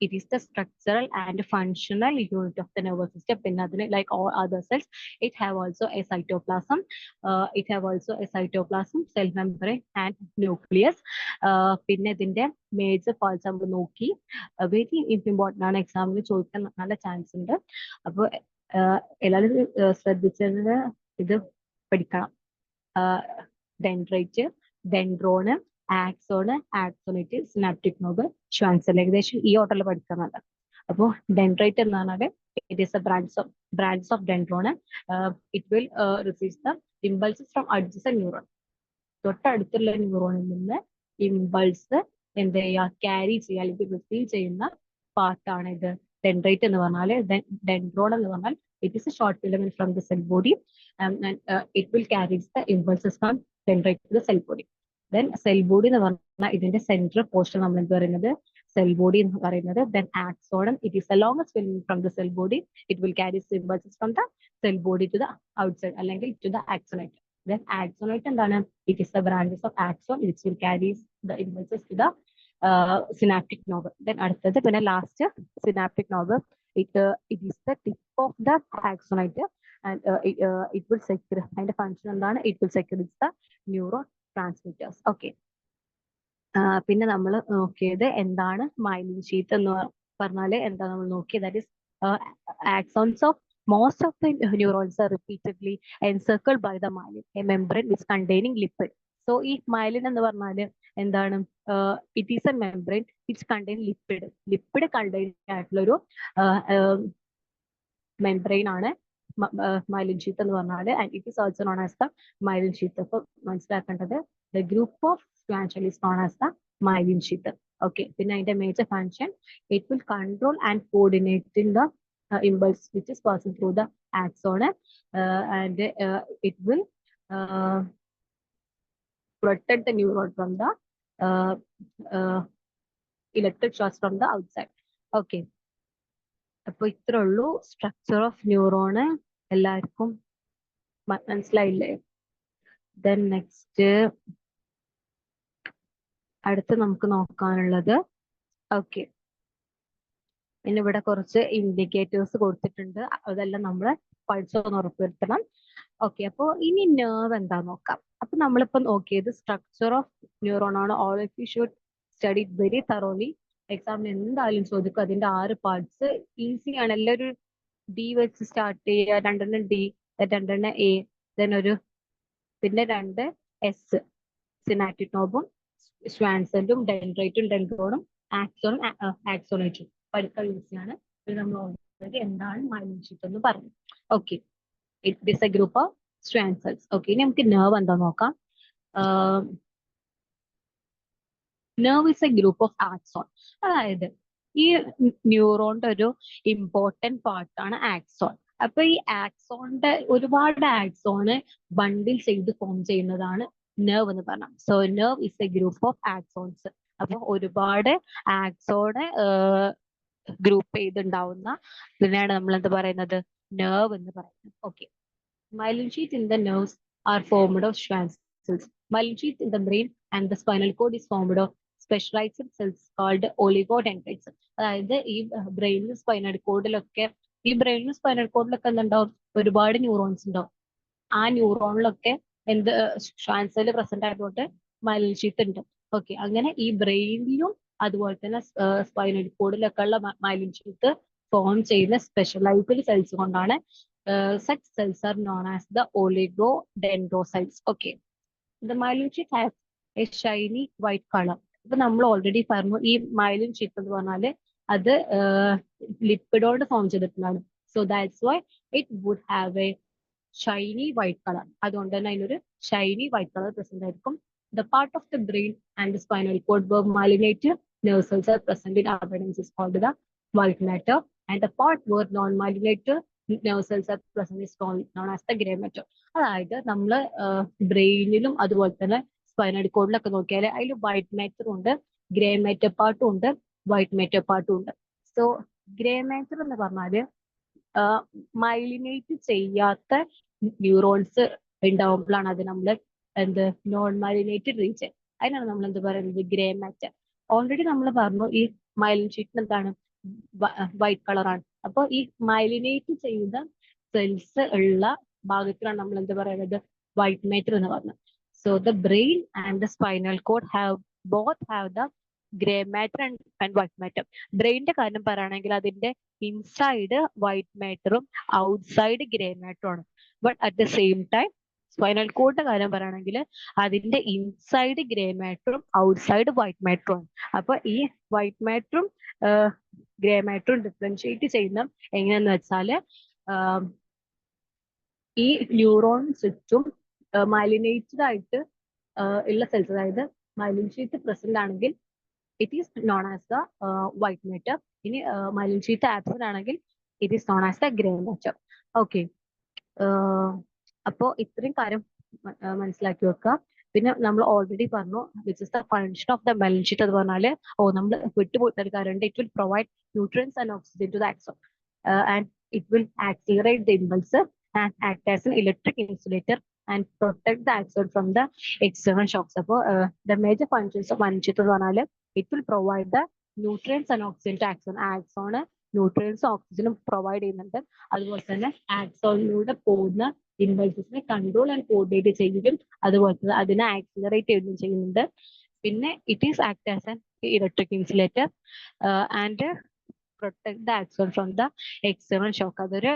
it is the structural and functional unit of the nervous system. പിന്നെ അതിന് like all other cells it have also A cytoplasm, cell membrane and nucleus. പിന്നെ ഇതിന്റെ major parts നമ്മൾ നോക്കി. Very important ആണ്, എക്സാമിന് ചോദിക്കാൻ നല്ല ചാൻസ് ഉണ്ട്. അപ്പോൾ എല്ലാവരും ശ്രദ്ധിച്ചതിന് ഇത് പഠിക്കണം. Dendrite, ഡെൻഡ്രോണ്, axon, ആക്സോണൈറ്റ്, synaptic knob, Schwann cell. ഏകദേശം ഈ ഓർഡറിൽ പഠിക്കുന്നത്. അപ്പോൾ ഡെൻഡ്രൈറ്റ് എന്ന് പറഞ്ഞാൽ it is a branch of ഡെൻഡ്രോണ്. It will receive the impulses from adjacent neuron. തൊട്ടടുത്തുള്ള ന്യൂറോണിൽ നിന്ന് ഇമ്പൾസ് എന്ത് ചെയ്യുക, ക്യാരി ചെയ്യുക അല്ലെങ്കിൽ റിസീവ് ചെയ്യുന്ന പാർട്ടാണ് ഇത് ഡെൻഡ്രൈറ്റ് എന്ന് പറഞ്ഞാൽ. ഡെൻഡ്രോൺ എന്ന് പറഞ്ഞാൽ it is a short filament from the cell body, and it will carry the impulses from dendrite to the cell body. Then cell body എന്ന് പറഞ്ഞാൽ ഇതിന്റെ സെൻട്രൽ പോർഷൻ നമ്മൾ എന്ത് പറയുന്നത്, സെൽ ബോഡി എന്ന് പറയുന്നത്. Then axon, it is the longest filament from the cell body. It will carry the impulses from the cell body to the outside അല്ലെങ്കിൽ to the axonite. Then axonite എന്താണ്, it is the branches of axon which will carry the impulses to the synaptic nerve. Then അടുത്തത് പിന്നെ last synaptic nerve. It is the tip of the axonite, and it will secure, അതിന്റെ function എന്താണ്, it will secure the neurotransmitters. Okay, പിന്നെ നമ്മൾ നോക്കിയത് എന്താണ് myelin sheath എന്ന് പറഞ്ഞാൽ എന്താ നമ്മൾ നോക്കിയത്, that is axons of most of the neurons are repeatedly encircled by the myelin, a membrane which containing lipid. So ഈ മൈലിൻ എന്ന് പറഞ്ഞാൽ എന്താണ്, it is A membrane which contain lipid contain ആയിട്ടുള്ളൊരു മെംബ്രെയിൻ ആണ് മൈലിൻ ഷീത്ത് എന്ന് പറഞ്ഞാൽ. And it is also known as the myelin sheath. അപ്പൊ മനസ്സിലാക്കേണ്ടത് the group of Schwann cell is known as the myelin sheath. Okay, പിന്നെ അതിന്റെ major function it will control and coordinate in the impulse which is passing through the axon, and it will protect the neuron from the electric shocks from the outside. Okay, അപ്പൊ ഇത്ര ഉള്ളൂ structure of neuron. എല്ലാവർക്കും മനസ്സിലായില്ലേ? Then next അടുത്ത് നമുക്ക് നോക്കാനുള്ളത്, okay, പിന്നെ ഇവിടെ കുറച്ച് ഇൻഡിക്കേറ്റേഴ്സ് കൊടുത്തിട്ടുണ്ട്. അതെല്ലാം നമ്മൾ പഠിച്ചൊന്ന് ഉറപ്പുവരുത്തണം. ഓക്കെ, അപ്പോൾ ഇനി നെർവ് എന്താ നോക്കാം. അപ്പൊ നമ്മളിപ്പോ നോക്കിയത് സ്ട്രക്ചർ ഓഫ് ന്യൂറോൺ ആണ്. All of you should study very thoroughly. എക്സാമിന് എന്തായാലും ചോദിക്കും അതിന്റെ 6 പാർട്സ്. ഈസിയാണ്. എല്ലാവരും ഡി വെച്ച് സ്റ്റാർട്ട് ചെയ്യുക. 2 ഡി, 2 എ, പിന്നെ 2 എസ്, സിനാപ്റ്റിക് നോബും സ്വാൻസെന്റും ഡെൻഡ്രൈറ്റും ഡെൻഡ്രോണും ആക്സോണും ആക്സോണേറ്റും പഠിക്കാൻ ഈസിയാണ്. നമ്മൾ ഓൾറെഡി എന്താണ് മൈലിൻ ഷീറ്റ് എന്ന് പറഞ്ഞു. Okay, it is a group of strand cells. Okay, ഇനി നമുക്ക് നെർവ് എന്താ നോക്കാം. Nerve is A group of axon. അതായത് ഈ ന്യൂറോണിന്റെ ഒരു ഇമ്പോർട്ടന്റ് പാർട്ടാണ് ആക്സോൺ. അപ്പൊ ഈ ആക്സോണിന്റെ ഒരുപാട് ആക്സോണ് ബണ്ടിൽ ചെയ്ത് ഫോം ചെയ്യുന്നതാണ് നെർവ് എന്ന് പറഞ്ഞാൽ. So nerve is A group of axons. അപ്പൊ ഒരുപാട് ആക്സോണ് ഗ്രൂപ്പ് ചെയ്തുണ്ടാവുന്ന ഇതിനെയാണ് നമ്മൾ എന്ത് പറയുന്നത്, നെർവ് എന്ന് പറയുന്നത്. Okay, myelin sheath in the nerves are formed of Schwann cells. Myelin sheath in the brain and the spinal cord is formed of specialized cells called oligodendrites. അതായത് ഈ ബ്രെയിനിലും സ്പൈനൽ കോഡിലൊക്കെ എന്തുണ്ടാവും, ഒരുപാട് ന്യൂറോൺസ് ഉണ്ടാവും. ആ ന്യൂറോണിലൊക്കെ എന്ത് ഷ്വാൻ സെൽ പ്രസന്റ് ആയതുകൊണ്ട് myelin sheath ഉണ്ട്. Okay, അങ്ങനെ ഈ ബ്രെയിനിലും അതുപോലെ തന്നെ സ്പൈനൽ കോഡിലൊക്കെ ഉള്ള മൈലിൻ ഷീത്ത് ഫോം ചെയ്യുന്ന സ്പെഷ്യലൈസ്ഡ് സെൽസ് കൊണ്ടാണ്. Such cells are known as the oligodendrocytes. Okay, the myelin sheath has a shiny white color. ഇപ്പൊ നമ്മൾ ഓൾറെഡി പറഞ്ഞു ഈ മൈലിൻ ഷീത്ത് എന്ന് പറഞ്ഞാല് അത് ലിപ്പിഡോട് ഫോം ചെയ്തിട്ടുള്ളതാണ്. So that's why it would have a shiny white colour. അതുകൊണ്ട് തന്നെ അതിനൊരു ഷൈനി വൈറ്റ് കളർ പ്രസന്റ് ആയിരിക്കും. The part of the brain and the spinal cord where myelinated nerve cells are present in abundance is called the white matter, and the part where non-myelinated nerve cells are present is known as the gray matter. അതായത് നമ്മൾ ബ്രെയിനിലും അതുപോലെ തന്നെ spinal കോഡിലൊക്കെ നോക്കിയാൽ അതിൽ white മാറ്ററും ഉണ്ട്, grey matter പാർട്ടും ഉണ്ട്, white matter പാർട്ടും ഉണ്ട്. സോ ഗ്രേ മാറ്റർ എന്ന് പറഞ്ഞാല് മൈലിനേറ്റ് ചെയ്യാത്ത ന്യൂറോൺസ് ഉണ്ടാവുമ്പോഴാണ് അത് നമ്മൾ നോൺ മൈലിനേറ്റഡ് റീജിയൻ. അതിനാണ് നമ്മൾ എന്ത് പറയുന്നത്, ഗ്രേ മാറ്റർ. ഓൾറെഡി നമ്മൾ പറഞ്ഞു ഈ മൈലിൻ ഷീറ്റ് എന്താണ്, വൈറ്റ് കളറാണ്. അപ്പോൾ ഈ മൈലിനേറ്റ് ചെയ്ത സെൽസ് ഉള്ള ഭാഗത്തിലാണ് നമ്മൾ എന്ത് പറയുന്നത്, വൈറ്റ് മാറ്റർ എന്ന് പറഞ്ഞത്. So the brain and the spinal cord both have the grey matter and white matter. ബ്രെയിനിന്റെ കാര്യം പറയുകയാണെങ്കിൽ അതിന്റെ ഇൻസൈഡ് വൈറ്റ് മാറ്ററും ഔട്ട്സൈഡ് ഗ്രേ മാറ്ററും ആണ്. But at the same time spinal കോഡിന്റെ കാര്യം പറയുകയാണെങ്കിൽ അതിന്റെ ഇൻസൈഡ് ഗ്രേ മാറ്ററും ഔട്ട്സൈഡ് വൈറ്റ് മാറ്ററും ആണ്. അപ്പൊ ഈ വൈറ്റ് മാറ്ററും ഗ്രേ മാറ്ററും ഡിഫറൻഷിയേറ്റ് ചെയ്യുന്ന എങ്ങനെയാന്ന് വെച്ചാല് ഈ ന്യൂറോൺ ചുറ്റും മൈലിനേറ്റഡ് ആയിട്ട് ഉള്ള സെൽസ്, അതായത് മൈലിൻ ഷീത്ത് പ്രസന്റ് ആണെങ്കിൽ it is known as the white matter. ഇനി മൈലിൻ ഷീത്ത് ആബ്സെന്റ് ആണെങ്കിൽ it is known as the grey matter. Okay, അപ്പോ ഇത്രയും കാര്യം മനസ്സിലാക്കി വെക്കുക. പിന്നെ നമ്മൾ ഓൾറെഡി പറഞ്ഞു which is the function of the myelin sheet. അത് പറഞ്ഞാല് നമ്മൾ വിട്ടുപോയിട്ടൊരു കാര്യമുണ്ട്. It will provide nutrients and oxygen to the axon and it will accelerate the impulse and act as an electric insulator and protect the axon from the external shocks. So, the major functions of myelin sheath എന്ന് പറഞ്ഞാൽ it will provide the nutrients and oxygen to axon. Axon ന്യൂട്രിയൻസും ഓക്സിജനും provide ചെയ്യുന്നുണ്ട്. അതുപോലെ തന്നെ ആക്സോണിലൂടെ പോകുന്ന ഇമ്പൾസസിനെ control and coordinate ചെയ്യുകയും അതുപോലെ തന്നെ അതിനെ ആക്സിലറേറ്റ് ചെയ്യുകയും ചെയ്യുന്നുണ്ട്. പിന്നെ it is act as an electric insulator and protect the axon from the external shock. അതൊരു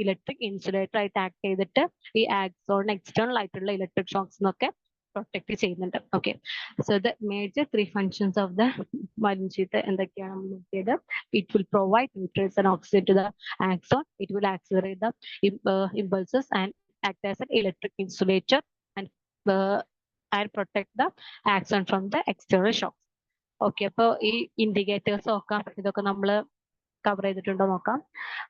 ഇലക്ട്രിക് ഇൻസുലേറ്റർ ആയിട്ട് ആക്ട് ചെയ്തിട്ട് ഈ ആക്സോണിന് എക്സ്റ്റേണൽ ആയിട്ടുള്ള ഇലക്ട്രിക് ഷോക്സ് എന്നൊക്കെ പ്രൊട്ടക്ട് ചെയ്യുന്നുണ്ട്. Okay, so the major 3 functions of the myelin sheath എന്തൊക്കെയാണ് നോക്കിയത്. It will provide nutrients and oxygen to the axon, it will accelerate the impulses and act as an electric insulator and protect the axon from the external shocks. Okay, അപ്പോൾ ഈ indicators നോക്കാം. ഇതൊക്കെ നമ്മൾ cover ചെയ്തിട്ടുണ്ടോ നോക്കാം.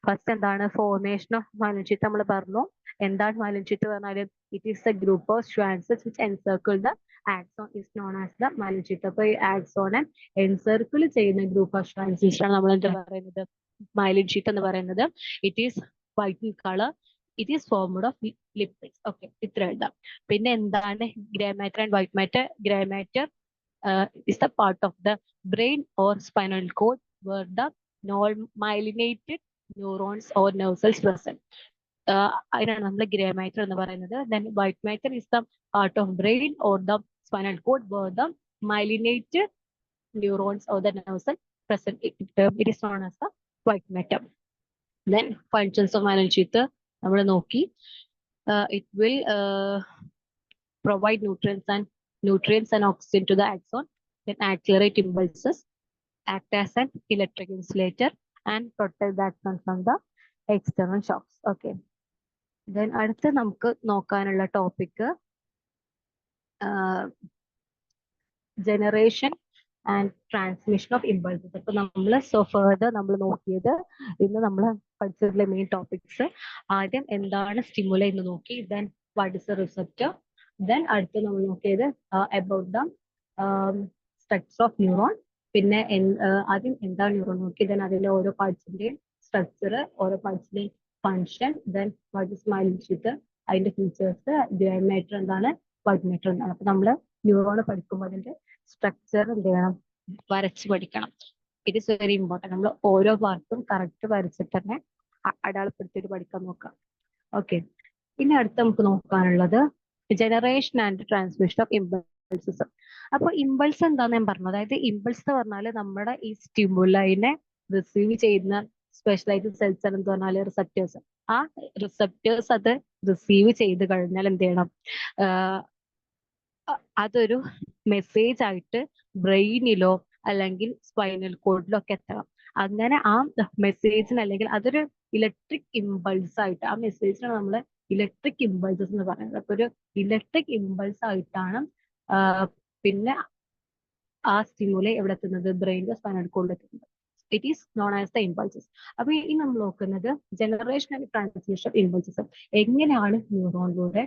First എന്താണ് formation of myelin sheath നമ്മൾ പറഞ്ഞു. എന്താണ് മൈലിൻ ഷീത്ത് പറഞ്ഞാൽ it is a group of strands which encircle the axon is known as the myelin sheath. അപ്പൊ ഈ ആക്സോണെ എൻസർക്കിൾ ചെയ്യുന്ന ഗ്രൂപ്പ് ഓഫ് സ്ട്രാൻഡ്സ് ആണ് നമ്മൾ എന്താ പറയുന്നത്, മൈലിൻ ഷീത്ത് എന്ന് പറയുന്നത്. It is white in colour, it is formed of lipids. Okay, ഇത്ര എഴുതാം. പിന്നെ എന്താണ് grey matter and white matter. Grey matter is the part of the brain or spinal cord where the myelinated neurons or nerve cells present. അതിനാണ് നമ്മൾ grey matter എന്ന് പറയുന്നത്. Then white matter is the part of brain or the spinal cord where the myelinated neurons or the nerve cell present. It is known as the white matter. Then functions of myelin sheath നമ്മൾ നോക്കി. It will provide nutrients and oxygen to the axon, then accelerate impulses, act as an electric insulator, and protect the axon from the external shocks. Okay. Then അടുത്ത നമുക്ക് നോക്കാനുള്ള topic generation and transmission of impulses. അപ്പൊ നമ്മൾ further നമ്മൾ നോക്കിയത് ഇന്ന് നമ്മൾ പഠിച്ചതിലെ main topics. ആദ്യം എന്താണ് സ്റ്റിമുല എന്ന് നോക്കി, then what is A receptor, then അടുത്ത് നമ്മൾ നോക്കിയത് about the structure of neuron. പിന്നെ ആദ്യം എന്താണ് ന്യൂറോൺ നോക്കി, ദെൻ അതിലെ ഓരോ പാർട്സിന്റെയും സ്ട്രക്ചർ, ഓരോ പാർട്സിന്റെയും function, then what is myelin sheath, അതിന്റെ ഫീച്ചേഴ്സ്, ഗ്രേ മാറ്റർ എന്താണ്, വൈറ്റ് മാറ്റർ എന്താണ്. അപ്പൊ നമ്മൾ ന്യൂറോൺ പഠിക്കുമ്പോൾ അതിന്റെ സ്ട്രക്ചർ എന്ത് ചെയ്യണം, വരച്ച് പഠിക്കണം. It is very important. നമ്മൾ ഓരോ പാർട്ടും കറക്റ്റ് വരച്ചിട്ട് തന്നെ അടയാളപ്പെടുത്തിയിട്ട് പഠിക്കാൻ നോക്കാം. ഓക്കെ. ഇനി അടുത്ത് നമുക്ക് നോക്കാനുള്ളത് generation and transmission of impulses. അപ്പൊ ഇമ്പൾസ് എന്താന്ന് ഞാൻ പറഞ്ഞു. അതായത് ഇമ്പൾസ് എന്ന് പറഞ്ഞാൽ നമ്മുടെ ഈ സ്റ്റിമുലൈനെ റിസീവ് ചെയ്യുന്ന സ്പെഷ്യലൈസ്ഡ് സെൽസ് എന്ന് പറഞ്ഞാൽ റിസപ്റ്റേഴ്സ്. ആ റിസപ്റ്റേഴ്സ് അത് റിസീവ് ചെയ്ത് കഴിഞ്ഞാൽ എന്ത് ചെയ്യണം, അതൊരു മെസ്സേജ് ആയിട്ട് ബ്രെയിനിലോ അല്ലെങ്കിൽ സ്പൈനൽ കോഡിലോ ഒക്കെ എത്തണം. അങ്ങനെ ആ മെസ്സേജിന് അല്ലെങ്കിൽ അതൊരു ഇലക്ട്രിക് ഇമ്പൾസ് ആയിട്ട്, ആ മെസ്സേജിനാണ് നമ്മൾ ഇലക്ട്രിക് ഇമ്പൾസസ് എന്ന് പറയുന്നത്. അപ്പൊ ഒരു ഇലക്ട്രിക് ഇമ്പൾസ് ആയിട്ടാണ് പിന്നെ ആ സ്റ്റിമുല എവിടെ എത്തുന്നത്, ബ്രെയിനിലോ സ്പൈനൽ കോഡിലോ എത്തുന്നത്. It is known as the impulses. അപ്പൊ ഇനി നമ്മൾ നോക്കുന്നത് generation and transmission of impulses. എങ്ങനെയാണ് ന്യൂറോണിലൂടെ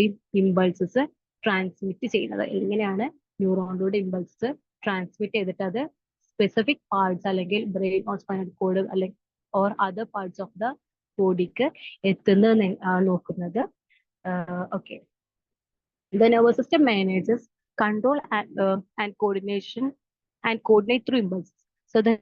ഈ ഇമ്പൾസസ് ട്രാൻസ്മിറ്റ് ചെയ്യുന്നത്, എങ്ങനെയാണ് ന്യൂറോണിലൂടെ ഇമ്പൾസസ് ട്രാൻസ്മിറ്റ് ചെയ്തിട്ട് അത് സ്പെസിഫിക് പാർട്സ് അല്ലെങ്കിൽ ബ്രെയിൻ ഓർ സ്പൈനൽ കോഡ് അല്ലെങ്കിൽ or other parts of the ബോഡിക്ക് എത്തുന്നത് നോക്കുന്നത്. Okay. The nervous system manages control and coordinate through impulses. So the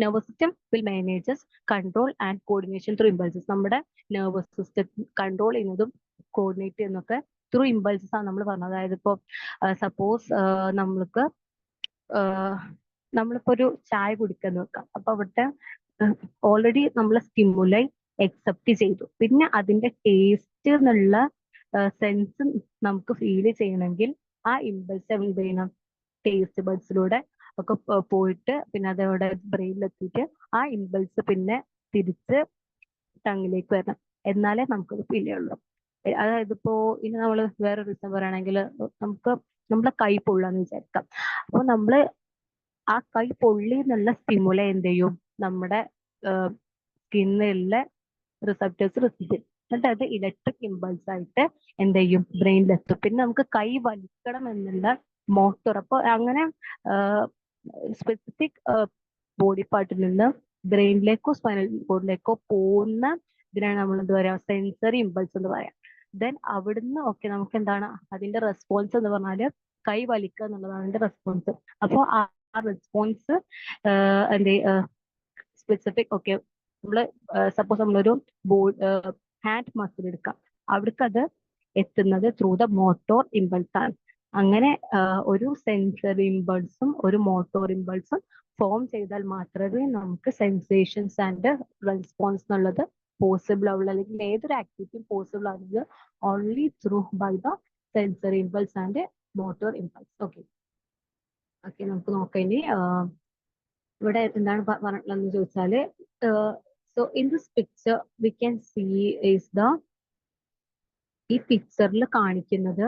nervous system will manages control and coordination through impulses. നമ്മുടെ nervous system control ചെയ്യുന്നതും coordinate ചെയ്യുന്നതൊക്കെ through impulses ആണ് നമ്മൾ പറഞ്ഞത്. അതായത് ഇപ്പോൾ സപ്പോസ് നമ്മളിപ്പോ ഒരു ചായ കുടിക്കാൻ നോക്കാം. അപ്പൊ അവിടുത്തെ ഓൾറെഡി നമ്മൾ സ്റ്റിമുലൈ എക്സെപ്റ്റ് ചെയ്തു. പിന്നെ അതിന്റെ ടേസ്റ്റ് എന്നുള്ള സെൻസ് നമുക്ക് ഫീൽ ചെയ്യണമെങ്കിൽ ആ ഇമ്പൾസ് എന്ത് ചെയ്യണം, ടേസ്റ്റ് ബഡ്സിലൂടെ ഒക്കെ പോയിട്ട് പിന്നെ അതവിടെ ബ്രെയിനിലെത്തിയിട്ട് ആ ഇമ്പൾസ് പിന്നെ തിരിച്ച് ടങ്ങിലേക്ക് വരണം. എന്നാലേ നമുക്കത് ഫീൽ ചെയ്യുള്ളൂ. അതായത് ഇപ്പോ ഇനി നമ്മൾ വേറെ റീസൺ പറയുകയാണെങ്കിൽ നമുക്ക് നമ്മളെ കൈ പൊള്ളാന്ന് വിചാരിക്കാം. അപ്പൊ നമ്മള് ആ കൈ പൊള്ളി എന്നുള്ള സ്റ്റിമുല എന്ത് ചെയ്യും, നമ്മുടെ സ്കിന്നിലെ റിസപ്റ്റേഴ്സ് റിസീവ് ചെയ്യും. എന്നിട്ട് അത് ഇലക്ട്രിക് ഇമ്പൾസ് ആയിട്ട് എന്ത് ചെയ്യും, ബ്രെയിനിലെത്തും. പിന്നെ നമുക്ക് കൈ വലിക്കണം എന്നുള്ള മോട്ടോർ. അപ്പൊ അങ്ങനെ സ്പെസിഫിക് ബോഡി പാർട്ടിൽ നിന്ന് ബ്രെയിനിലേക്കോ സ്പൈനൽ കോഡിലേക്കോ പോകുന്ന ഇതിനാണ് നമ്മൾ എന്താ പറയാ, സെൻസറി ഇമ്പൾസ് എന്ന് പറയാം. ദെൻ അവിടുന്ന് ഓക്കെ നമുക്ക് എന്താണ് അതിന്റെ റെസ്പോൺസ് എന്ന് പറഞ്ഞാല് കൈ വലിക്കുക എന്നുള്ളതാണ് അതിന്റെ റെസ്പോൺസ്. അപ്പോൾ ആ റെസ്പോൺസ് എന്ത് സ്പെസിഫിക് ഓക്കെ നമ്മള് സപ്പോസ് നമ്മളൊരു ഹാൻഡ് മസിൽ എടുക്കാം, അവിടേക്ക് അത് എത്തുന്നത് ത്രൂ ദ മോട്ടോർ ഇമ്പൾസ് ആണ്. അങ്ങനെ ഒരു സെൻസറി ഇമ്പൾസും ഒരു മോട്ടോർ ഇമ്പൾസും ഫോം ചെയ്താൽ മാത്രമേ നമുക്ക് സെൻസേഷൻസ് ആൻഡ് റെസ്പോൺസ് എന്നുള്ളത് പോസിബിൾ ആവുള്ളൂ. അല്ലെങ്കിൽ ഏതൊരു ആക്ടിവിറ്റിയും പോസിബിൾ ആവുന്നത് only through by the sensory impulse and motor impulse. Okay okay നമുക്ക് നോക്കാം ഇനി ഇവിടെ എന്താണ് പറഞ്ഞിട്ടുള്ളതെന്ന് ചോദിച്ചാല്, so in this picture we can see is the, ഈ പിക്ചറിൽ കാണിക്കുന്നത്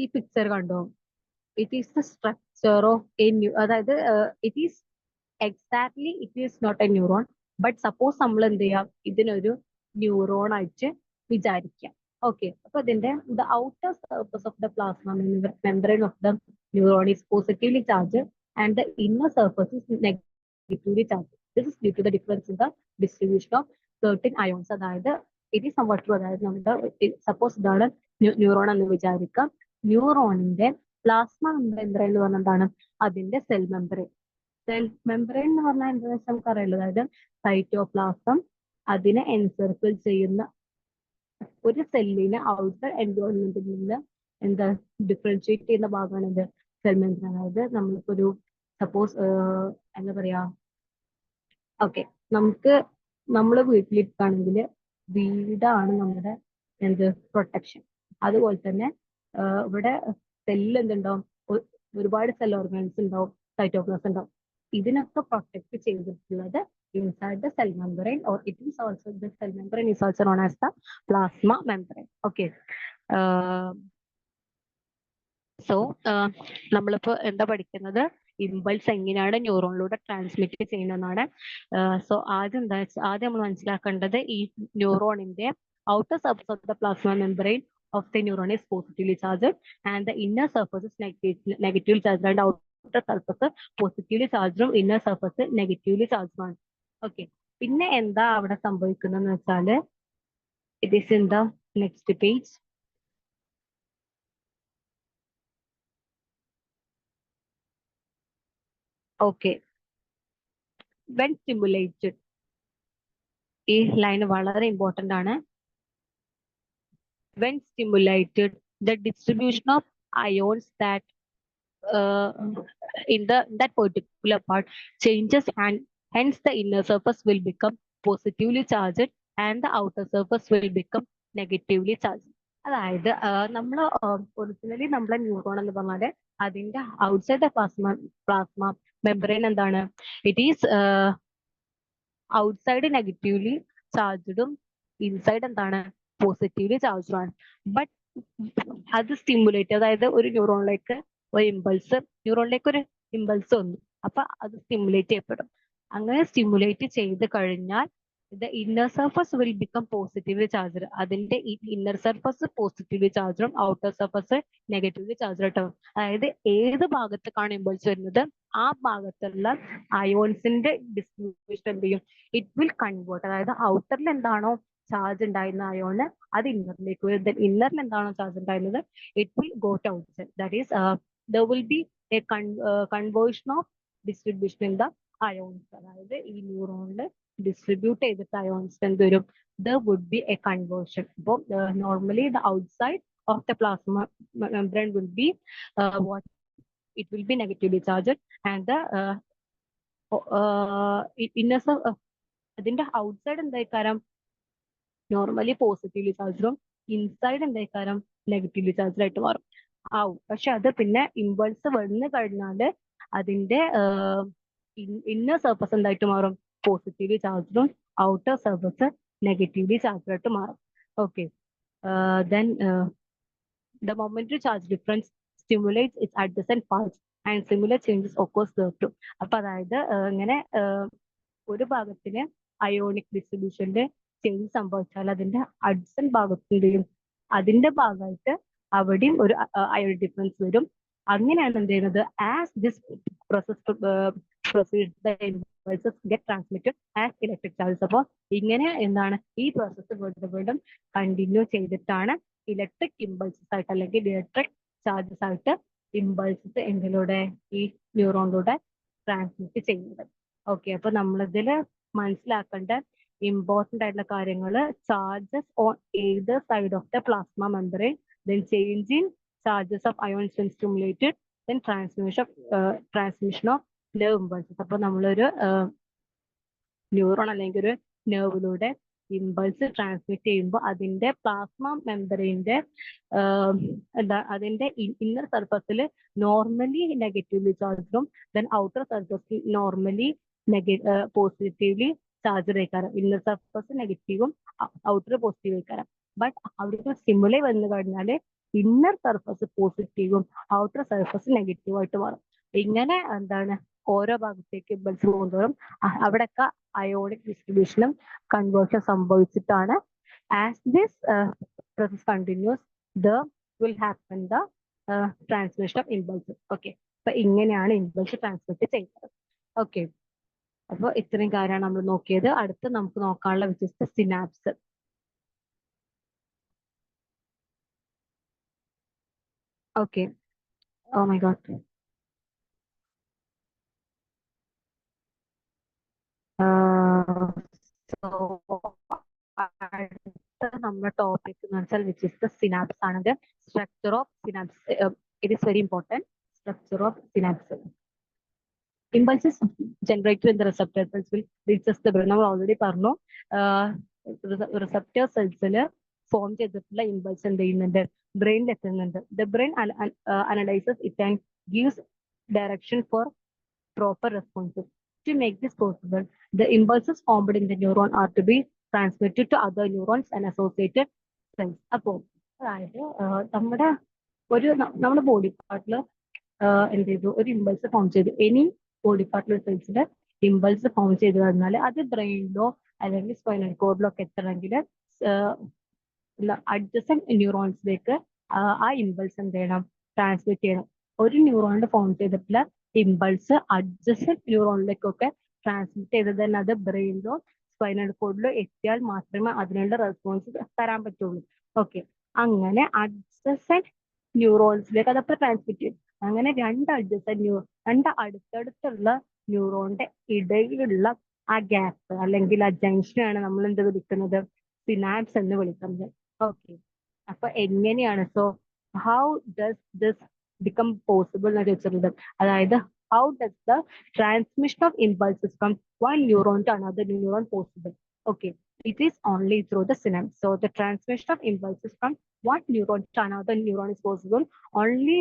ഈ പിക്ചർ കണ്ടോ, it is the structure of a അതായത് it is exactly it is not a neuron, but suppose നമ്മൾ എന്ത് ചെയ്യാം, ഇതിനൊരു ന്യൂറോൺ ആയിട്ട് വിചാരിക്കാം. ഓക്കെ. അപ്പൊ ഇതിന്റെ the outer surface of the plasma membrane of the neuron is positively charge and the inner surface is negatively charge. This is due to the difference in the distribution of certain ions. അതായത് it is somewhat true. അതായത് നമ്മുടെ suppose ഇതാണ് neuron എന്ന് വിചാരിക്കാം. ന്യൂറോണിന്റെ plasma membrane എന്ന് പറഞ്ഞാൽ എന്താണ്, അതിന്റെ സെൽ മെംബ്രെയിൻ. സെൽ മെമ്പറൈൻ എന്ന് പറഞ്ഞാൽ എന്താ വെച്ചാൽ നമുക്കറിയാലോ, അതായത് സൈറ്റോപ്ലാസം അതിനെ എൻസർക്കിൾ ചെയ്യുന്ന ഒരു സെല്ലിനെ ഔട്ടർ എൻവയോൺമെന്റിൽ നിന്ന് എന്താ ഡിഫറൻഷിയേറ്റ് ചെയ്യുന്ന ഭാഗമാണ് ഇത് സെൽ മെമ്പറൈൻ. അതായത് നമ്മളിപ്പോ ഒരു സപ്പോസ് എന്താ പറയാ, ഓക്കെ, നമുക്ക് നമ്മൾ വീട്ടിലിരിക്കുകയാണെങ്കിൽ വീടാണ് നമ്മുടെ എന്ത് പ്രൊട്ടക്ഷൻ. അതുപോലെ തന്നെ ഇവിടെ സെല്ല് എന്തുണ്ടാവും, ഒരുപാട് സെൽ ഓർഗൻസ് ഉണ്ടാവും, സൈറ്റോപ്ലാസം ഉണ്ടാവും. ഇതിനൊക്കെ പ്രൊട്ടക്ട് ചെയ്തിട്ടുള്ളത് inside the cell membrane, or it is also the cell membrane is also known as the plasma membrane. Okay. So നമ്മളിപ്പോ എന്താ പഠിക്കുന്നത്, ഇമ്പൾസ് എങ്ങനെയാണ് ന്യൂറോണിലൂടെ ട്രാൻസ്മിറ്റ് ചെയ്യുന്നതെന്നാണ്. സോ ആദ്യം എന്താ വെച്ചാൽ ആദ്യം നമ്മൾ മനസ്സിലാക്കേണ്ടത് ഈ ന്യൂറോണിന്റെ outer surface of the plasma membrane of the neuron is positively charged and the inner surface is negatively charged, and outer surface positively charged ഉം inner surface negatively charged ആണ്. ഓക്കെ, പിന്നെ എന്താ അവിടെ സംഭവിക്കുന്നതെന്ന് വെച്ചാല് it is in the next page. Okay, when stimulated, ഈ line വളരെ important ആണ്. When stimulated, the distribution of ions that in that particular part changes, and hence the inner surface will become positively charged and the outer surface will become negatively charged. അതായത് നമ്മൾ originally നമ്മളെ neuron എന്ന് പറഞ്ഞാല് അതിന്റെ outside the plasma membrane എന്താണ്, it is outside negatively ചാർജും inside എന്താണ് positively ചാർജും ആണ്. ബട്ട് അത് സ്റ്റിമുലേറ്റ്, അതായത് ഒരു ന്യൂറോണിലേക്ക് ഒരു ഇമ്പൾസ് വന്നു, അപ്പൊ അത് സ്റ്റിമുലേറ്റ് ചെയ്യപ്പെടും. അങ്ങനെ സ്റ്റിമുലേറ്റ് ചെയ്ത് കഴിഞ്ഞാൽ the inner surface will become positively charged. അതിന്റെ ഇന്നർ സർഫസ് പോസിറ്റീവ്ലി ചാർജും ഔട്ടർ സർഫസ് നെഗറ്റീവ്ലി ചാർജ് ആയിട്ടും. അതായത് ഏത് ഭാഗത്തേക്കാണ് ഇമ്പൾസ് വരുന്നത് ആ ഭാഗത്തുള്ള അയോൺസിന്റെ ഡിസ്ട്രിബ്യൂഷൻ എന്ത് ചെയ്യും, ഇറ്റ് വിൽ കൺവേർട്ട്. അതായത് ഔട്ടറിൽ എന്താണോ ചാർജ് ഉണ്ടായിരുന്ന അയോണ് അത് ഇന്നറിലേക്ക് വരും. ഇന്നറിൽ എന്താണോ ചാർജ് ഉണ്ടായിരുന്നത് it will go to outside. That is there will be a conversion of distribution in the ions. അതായത് ഈ ന്യൂറോണിൽ ഡിസ്ട്രിബ്യൂട്ട് ചെയ്തിട്ട് അയോൺസ് എന്ത് വരും, there would be a conversion. അപ്പോൾ normally the outside of the plasma membrane will be what, it will be negatively charged, and the inner അതിന്റെ outside എന്തായിക്കാരം normally positively ചാർജും inside എന്തായിക്കാരം negatively charge ആയിട്ട് മാറും ആവും. പക്ഷെ അത് പിന്നെ ഇമ്പൾസ് വന്നു കഴിഞ്ഞാല് അതിന്റെ ഇന്നർ സർഫസ് എന്തായിട്ട് മാറും, പോസിറ്റീവ്ലി ചാർജും ഔട്ടർ സർഫസ് നെഗറ്റീവ്ലി ചാർജ് ആയിട്ട് മാറും. Okay, then the momentary charge difference stimulates its adjacent parts and similar changes occurs there too. അപ്പൊ അതായത് ഇങ്ങനെ ഒരു ഭാഗത്തിന് അയോണിക് ഡിസ്ട്രിബ്യൂഷന്റെ ചേഞ്ച് സംഭവിച്ചാൽ അതിന്റെ അഡ്ജസന്റ് ഭാഗത്തിന്റെയും അതിന്റെ ഭാഗമായിട്ട് അവിടെയും ഒരു അയോണിക് ഡിഫറൻസ് വരും. അങ്ങനെയാണ് എന്ത് ചെയ്യുന്നത്, as this process proceeds the impulses get transmitted as electric charges. അപ്പോൾ ഇങ്ങനെ എന്താണ് ഈ പ്രോസസ്സ് വീണ്ടും കണ്ടിന്യൂ ചെയ്തിട്ടാണ് ഇലക്ട്രിക് ഇമ്പൾസസ് ആയിട്ട് അല്ലെങ്കിൽ ഇലക്ട്രിക് ചാർജസ് ആയിട്ട് ഇമ്പൾസസ് എന്തിലൂടെ ഈ ന്യൂറോണിലൂടെ ട്രാൻസ്മിറ്റ് ചെയ്യുന്നത്. ഓക്കെ, അപ്പൊ നമ്മളിതിൽ മനസ്സിലാക്കേണ്ട ഇമ്പോർട്ടന്റ് ആയിട്ടുള്ള കാര്യങ്ങൾ, charges on either side of the plasma membrane, then change in charges of ions when stimulated, then transmission of nerve impulses. അപ്പൊ നമ്മളൊരു ന്യൂറോൺ അല്ലെങ്കിൽ ഒരു നെർവിലൂടെ ഇമ്പൾസ് ട്രാൻസ്മിറ്റ് ചെയ്യുമ്പോൾ അതിന്റെ പ്ലാസ്മ മെമ്പറിന്റെ എന്താ അതിന്റെ ഇന്നർ സർഫസിൽ നോർമലി നെഗറ്റീവ്ലി ചാർജും ദെൻ ഔട്ടർ സർഫസിൽ നോർമലി പോസിറ്റീവ്ലി ചാർജ് ആയിക്കാരം. ഇന്നർ സർഫസ് നെഗറ്റീവും ഔട്ടർ പോസിറ്റീവ് ആയിക്കാരം. ബട്ട് അവിടെ സ്റ്റിമുലൈ വന്നു കഴിഞ്ഞാല് ഇന്നർ സർഫസ് പോസിറ്റീവും ഔട്ടർ സർഫസ് നെഗറ്റീവും ആയിട്ട് മാറും. ഇങ്ങനെ എന്താണ് ഓരോ ഭാഗത്തേക്ക് ഇമ്പൾസ് പോകുന്നതോറും അവിടെയൊക്കെ അയോണിക് ഡിസ്ട്രിബ്യൂഷനും കൺവേർഷൻ സംഭവിച്ചിട്ടാണ് as this process continues the will happen the transmission of impulse. Okay, അപ്പൊ ഇങ്ങനെയാണ് ഇമ്പൾസ് ട്രാൻസ്മിറ്റ് ചെയ്യുന്നത്. ഓക്കെ, അപ്പൊ ഇത്രയും കാര്യമാണ് നമ്മൾ നോക്കിയത്. അടുത്ത് നമുക്ക് നോക്കാനുള്ള വ്യത്യസ്ത synapse. Okay, oh my god, so അടുത്ത നമ്മുടെ ടോപ്പിക് എന്ന് വെച്ചാൽ വിച്ച് ഇസ് ദ സിനാപ്സ് ആണ്. Structure of synapse. It is very important. Structure of synapse. Impulses generated in the receptor cells will reaches the brain. നമ്മൾ already പറഞ്ഞു receptor സെൽസിൽ form ചെയ്തിട്ടുള്ള impulse എന്ത് ചെയ്യുന്നുണ്ട്, ബ്രെയിനിൽ എത്തുന്നുണ്ട്. The brain analyses it and gives direction four proper responses. To make this possible, the impulses formed in the neuron are to be transmitted to other neurons and associated cells. അപ്പോൾ അതായത് നമ്മുടെ body പാർട്ടിൽ എന്ത് ചെയ്തു, ഒരു impulse form ചെയ്തു. Any body പാർട്ടിലെ സെൽസിന്റെ impulse form ചെയ്തു കഴിഞ്ഞാൽ അത് ബ്രെയിനിലോ അല്ലെങ്കിൽ സ്പൈനൽ കോഡിലോ ഒക്കെ എത്തണമെങ്കിൽ അഡ്ജസന്റ് ന്യൂറോൺസിലേക്ക് ആ ഇമ്പൾസ് എന്ത് ചെയ്യണം, ട്രാൻസ്മിറ്റ് ചെയ്യണം. ഒരു ന്യൂറോണിൽ ഫോം ചെയ്തിട്ടുള്ള ഇമ്പൾസ് അഡ്ജസന്റ് ന്യൂറോണിലേക്കൊക്കെ ട്രാൻസ്മിറ്റ് ചെയ്തത് തന്നെ അത് ബ്രെയിനിലോ സ്പൈനൽ കോഡിലോ എത്തിയാൽ മാത്രമേ അതിനുള്ള റെസ്പോൺസ് തരാൻ പറ്റുള്ളൂ. ഓക്കെ, അങ്ങനെ അഡ്ജസന്റ് ന്യൂറോൺസിലേക്ക് അതൊക്കെ ട്രാൻസ്മിറ്റ് ചെയ്യും. അങ്ങനെ രണ്ട് അടുത്തടുത്തുള്ള ന്യൂറോണിന്റെ ഇടയിലുള്ള ആ ഗ്യാപ്പ് അല്ലെങ്കിൽ ആ ജംഗ്ഷനാണ് നമ്മൾ എന്ത് വിളിക്കുന്നത്, സിനാപ്സ് എന്ന് വിളിക്കുന്നത്. ഓക്കെ, അപ്പൊ എങ്ങനെയാണ്, so how does this become possible എന്ന് ചോദിച്ചിട്ടുള്ളത്. അതായത് how does the transmission of impulses from one neuron to another neuron possible? Okay, it is only through the synapse. So the transmission of impulses from one neuron to another neuron is possible only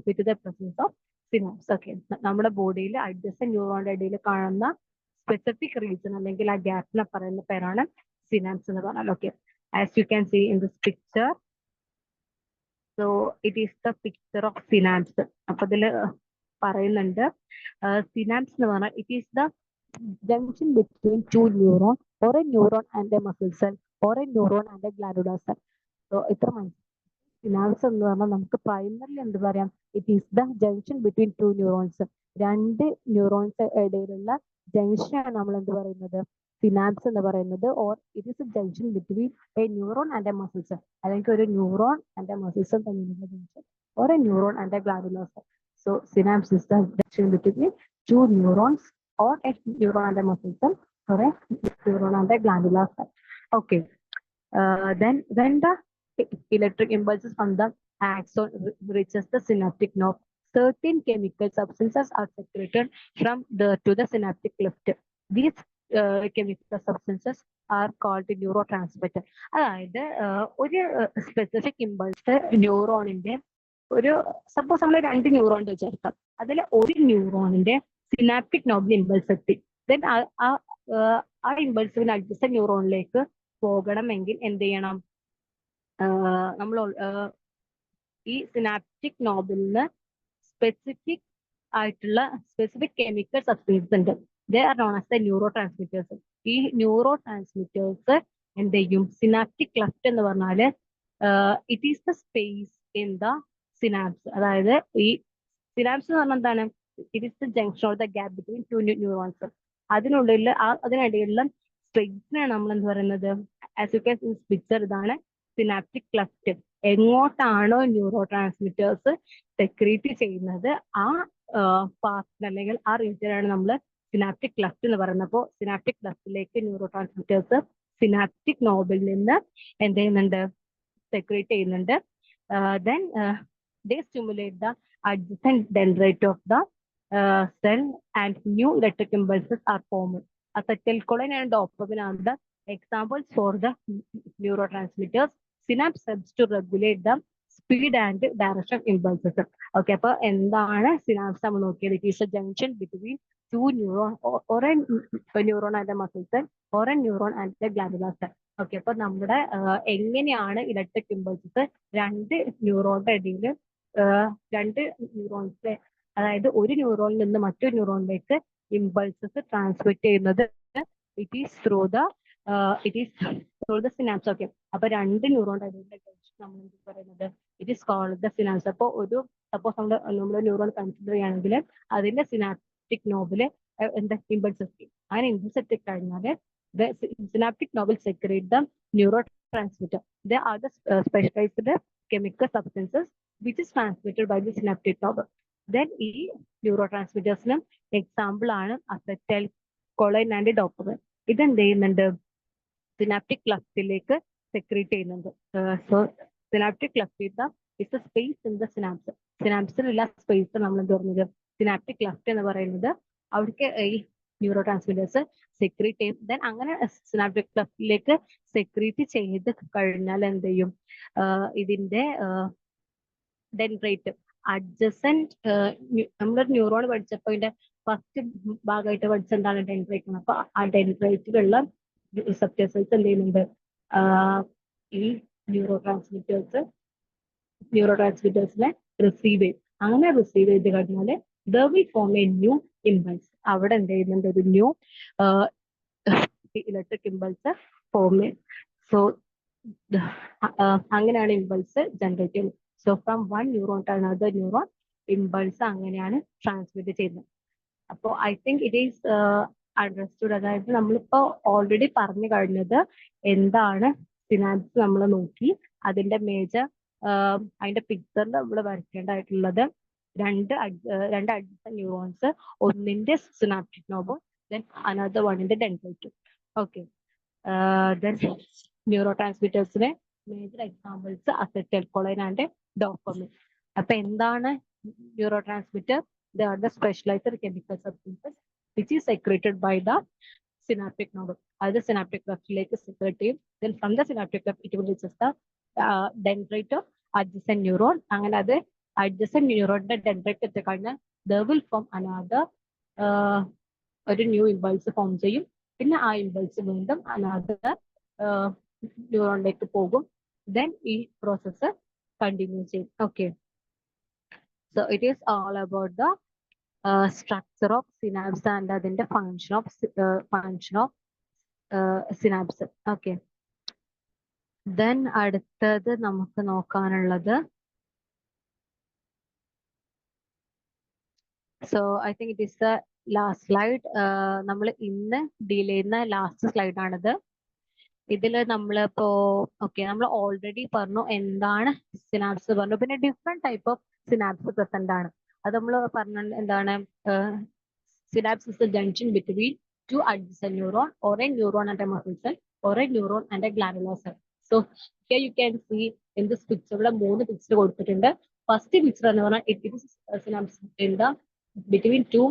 with the presence of synapse. Okay, നമ്മുടെ ബോഡിയിൽ adjacent ന്യൂറോണിന്റെ ഇടയിൽ കാണുന്ന specific reason അല്ലെങ്കിൽ ആ ഗ്യാപ്പിനെ പറയുന്ന പേരാണ് synapse എന്ന് പറഞ്ഞാൽ. Okay, as you can see in this picture, so it is the picture of synapse. അപ്പൊ ഇതില് പറയുന്നുണ്ട് സിനാപ്സ് എന്ന് പറഞ്ഞാൽ it is the junction between two neuron or a neuron and a muscle cell or a neuron and a glandular cell. So ഇത്ര മനസ്സിലായി. Synapse എന്ന് പറഞ്ഞാൽ നമുക്ക് പ്രൈമറിലി എന്ത് പറയാം, it is the junction between two neurons. രണ്ട് neurons ഇടയിലുള്ള ജംഗ്ഷനാണ് നമ്മൾ എന്ത് പറയുന്നത്, സിനാപ്സ് എന്ന് പറയുന്നത്. Or it is a junction between a neuron and a muscle cell, അല്ലെങ്കിൽ ഒരു neuron and a muscle cell തമ്മിലുള്ള junction, or a neuron and a glandular cell. So synapse is the junction between two neurons or a neuron and a muscle cell or a neuron and a glandular cell. Okay, then when the electric impulses from the axon reaches the synaptic nerve, certain chemical substances are secreted from to the synaptic cleft. These chemical substances are called neurotransmitter. അതായത് ഒരു specific impulse ന്യൂറോണിന്റെ ഒരു suppose നമ്മൾ രണ്ട് neuron വിചാരിക്കാം, അതിൽ ഒരു ന്യൂറോണിന്റെ synaptic Nobil impulse എത്തി. Then ആ ഇമ്പൾസിന് അഡ്ജസന്റ് ന്യൂറോണിലേക്ക് പോകണമെങ്കിൽ എന്ത് ചെയ്യണം, നമ്മൾ ഈ സിനാപ്റ്റിക് നോബിലിന് സ്പെസിഫിക് ആയിട്ടുള്ള സ്പെസിഫിക് കെമിക്കൽ സബ്സ്റ്റൻസ് ഉണ്ട്. They are non as the neuro transmitters. ഈ ന്യൂറോ ട്രാൻസ്മിറ്റേഴ്സ് എന്ത് ചെയ്യും, സിനാപ്റ്റിക് ക്ലഫ്റ്റ് എന്ന് പറഞ്ഞാല് it is the space in the synapse. അതായത് ഈ സിനാപ്സ് എന്ന് പറഞ്ഞാൽ എന്താണ്, it is the junction or the gap between two neurons. അതിനുള്ളിൽ അതിനിടയിലുള്ള സ്പേസിനാണ് നമ്മൾ എന്ത് പറയുന്നത്, as you can see picture, ഇതാണ് സിനാപ്റ്റിക് ക്ലഫ്റ്റ്. എങ്ങോട്ടാണോ ന്യൂറോ ട്രാൻസ്മിറ്റേഴ്സ് സെക്രീറ്റ് ചെയ്യുന്നത് ആ പാർട്ട് അല്ലെങ്കിൽ ആ റീജിയനാണ് നമ്മൾ സിനാപ്റ്റിക് ക്ലഫ്റ്റ് എന്ന് പറയുന്നത്. അപ്പോൾ സിനാപ്റ്റിക് ക്ലഫ്റ്റിലേക്ക് ന്യൂറോ ട്രാൻസ്മിറ്റേഴ്സ് സിനാപ്റ്റിക് നോബിൽ നിന്ന് എന്ത് ചെയ്യുന്നുണ്ട്, സെക്രീറ്റ് ചെയ്യുന്നുണ്ട്. Then they stimulate the adjacent dendrite of the cell and new electric impulses are formed. Acetylcholine and dopamine are the examples for the neurotransmitters. Synapse helps to regulate the speed and direction impulses. Okay, അപ്പൊ എന്താണ് synapse നമ്മൾ നോക്കിയത്, it is a junction between two neuron or a neuron and a muscle cell or a neuron and a glandular cell. Okay, അപ്പൊ നമ്മുടെ എങ്ങനെയാണ് electric impulses രണ്ട് ന്യൂറോണിന്റെ ഇടയിൽ രണ്ട് ന്യൂറോൺസിലെ, അതായത് ഒരു ന്യൂറോണിൽ നിന്ന് മറ്റൊരു ന്യൂറോണിലേക്ക് ഇമ്പൾസസ് ട്രാൻസ്മിറ്റ് ചെയ്യുന്നത്, it is through the synapse. Okay, അപ്പൊ രണ്ട് ന്യൂറോണിന്റെ ഇടയിലെ നമ്മൾ എന്ത് പറയുന്നത്, it is called the synapse. അപ്പോൾ ഒരു സപ്പോസ് നമ്മൾ ന്യൂറോൺ കൺസിഡർ ചെയ്യുകയാണെങ്കിൽ അതിന്റെ സിനാപ്റ്റിക് നോബില് എന്താ ഇമ്പൾസ് എത്തി. അങ്ങനെ impulse എത്തിക്കഴിഞ്ഞാല് the synaptic knob will secrete the neurotransmitter. They are the specialized chemical substances which is transmitted by the synaptic knob. Then ഈ neurotransmitters example ആണ് acetylcholine and dopamine. ഇതെന്ത് ചെയ്യുന്നുണ്ട്, synaptic ക്ലഫ്റ്റിലേക്ക് സെക്രീറ്റ് ചെയ്യുന്നുണ്ട്. So synaptic cleft is a space in the synapse. സിനാപ്സിലുള്ള space നമ്മൾ എന്ത് പറഞ്ഞത്, സിനാപ്റ്റിക് ക്ലഫ്റ്റ് എന്ന് പറയുന്നത്. അവിടേക്ക് ഈ ന്യൂറോ ട്രാൻസ്മിറ്റേഴ്സ് സെക്രീറ്റ് ചെയ്യും. ദെൻ അങ്ങനെ സിനാപ്റ്റിക് ക്ലഫ്റ്റിലേക്ക് സെക്രീറ്റ് ചെയ്ത് കഴിഞ്ഞാൽ എന്ത് ചെയ്യും, ഇതിന്റെ ഡെൻഡ്രൈറ്റ് അഡ്ജസന്റ്, നമ്മളൊരു ന്യൂറോൺ പഠിച്ചപ്പോൾ ഇതിന്റെ ഫസ്റ്റ് ഭാഗമായിട്ട് പഠിച്ച എന്താണ് ഡെൻഡ്രൈറ്റ്. അപ്പൊ ആ ഡെൻഡ്രൈറ്റിലുള്ള റിസപ്റ്റർ സെൽസ് എന്ത് ചെയ്യുന്നുണ്ട്, ഈ ന്യൂറോ ട്രാൻസ്മിറ്റേഴ്സിനെ റിസീവ് ചെയ്യും. അങ്ങനെ റിസീവ് ചെയ്ത് കഴിഞ്ഞാൽ there will form a new impulse. അവിടെ എന്ത് ചെയ്യുന്നുണ്ട്, ഒരു ന്യൂ ഇലക്ട്രിക് ഇമ്പൾസ് ഫോം ചെയ്യും. സോ അങ്ങനെയാണ് ഇമ്പൾസ് ജനറേറ്റ് ചെയ്യുന്നത്. So from one neuron to another neuron impulse അങ്ങനെയാണ് ട്രാൻസ്മിറ്റ് ചെയ്യുന്നത്. അപ്പോൾ I think it is understood. അതായത് നമ്മളിപ്പോ ഓൾറെഡി പറഞ്ഞു കഴിഞ്ഞത് എന്താണ് സിനാപ്സ് നമ്മൾ നോക്കി. അതിന്റെ മേജർ അതിന്റെ പിക്ചറിൽ നമ്മൾ വരയ്ക്കേണ്ടതായിട്ടുള്ളത് രണ്ട് അഡ്ജസന്റ് ന്യൂറോൺസ്, ഒന്നിന്റെ സിനാപ്റ്റിക് നോബും ദെൻ അനദർ വണ്ണിന്റെ ഡെൻഡ്രൈറ്റും. ഓക്കെ, ദെൻ ന്യൂറോ ട്രാൻസ്മിറ്റേഴ്സിന്റെ major examples acetyl choline and dopamine. അപ്പൊ എന്താണ് neurotransmitter? They are the specialized chemical substances which is secreted by the synaptic node. അത് synaptic cleft secrete ചെയ്യും. Then from the synaptic cleft it will reach the dendrite of adjacent neuron. അങ്ങനെ അത് adjacent neuronന്റെ dendrite എത്തിക്കഴിഞ്ഞാൽ there will form another ഒരു new impulse form ചെയ്യും. പിന്നെ ആ impulse വീണ്ടും another ന്യൂറോണിലേക്ക് പോകും. ദെൻ ഈ പ്രോസസ്സ് കണ്ടിന്യൂ ചെയ്യും. Okay, so it is all about the structure of synapse and അതിന്റെ function of synapse. Okay, then അടുത്തത് നമുക്ക് നോക്കാനുള്ളത്, so I think it is the last slide. നമ്മൾ ഇന്ന് ഡീൽ ചെയ്യുന്ന ലാസ്റ്റ് സ്ലൈഡ് ആണിത്. ഇതില് നമ്മളിപ്പോ നമ്മൾ ഓൾറെഡി പറഞ്ഞു എന്താണ് സിനാപ്സ് പറഞ്ഞു. പിന്നെ different type of synapse present ആണ്. അത് നമ്മൾ പറഞ്ഞ എന്താണ്, synapse is the junction between two adjacent neuron, or a neuron and a muscle cell, or a neuron and a glandular cell. So here you can see in this picture, ഇവിടെ 3 picture കൊടുത്തിട്ടുണ്ട്. First picture എന്ന് പറഞ്ഞാൽ it is synapse in the between two